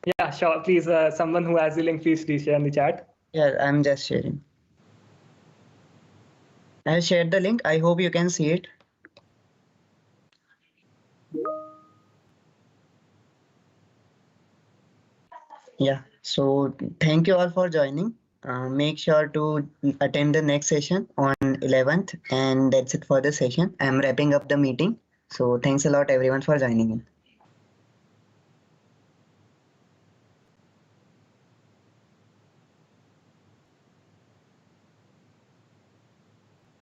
Yeah, sure. Please, someone who has the link, please share in the chat. Yeah, I'm just sharing. I shared the link. I hope you can see it. Yeah, so thank you all for joining. Make sure to attend the next session on 11th, and that's it for the session. I'm wrapping up the meeting. So thanks a lot everyone for joining in.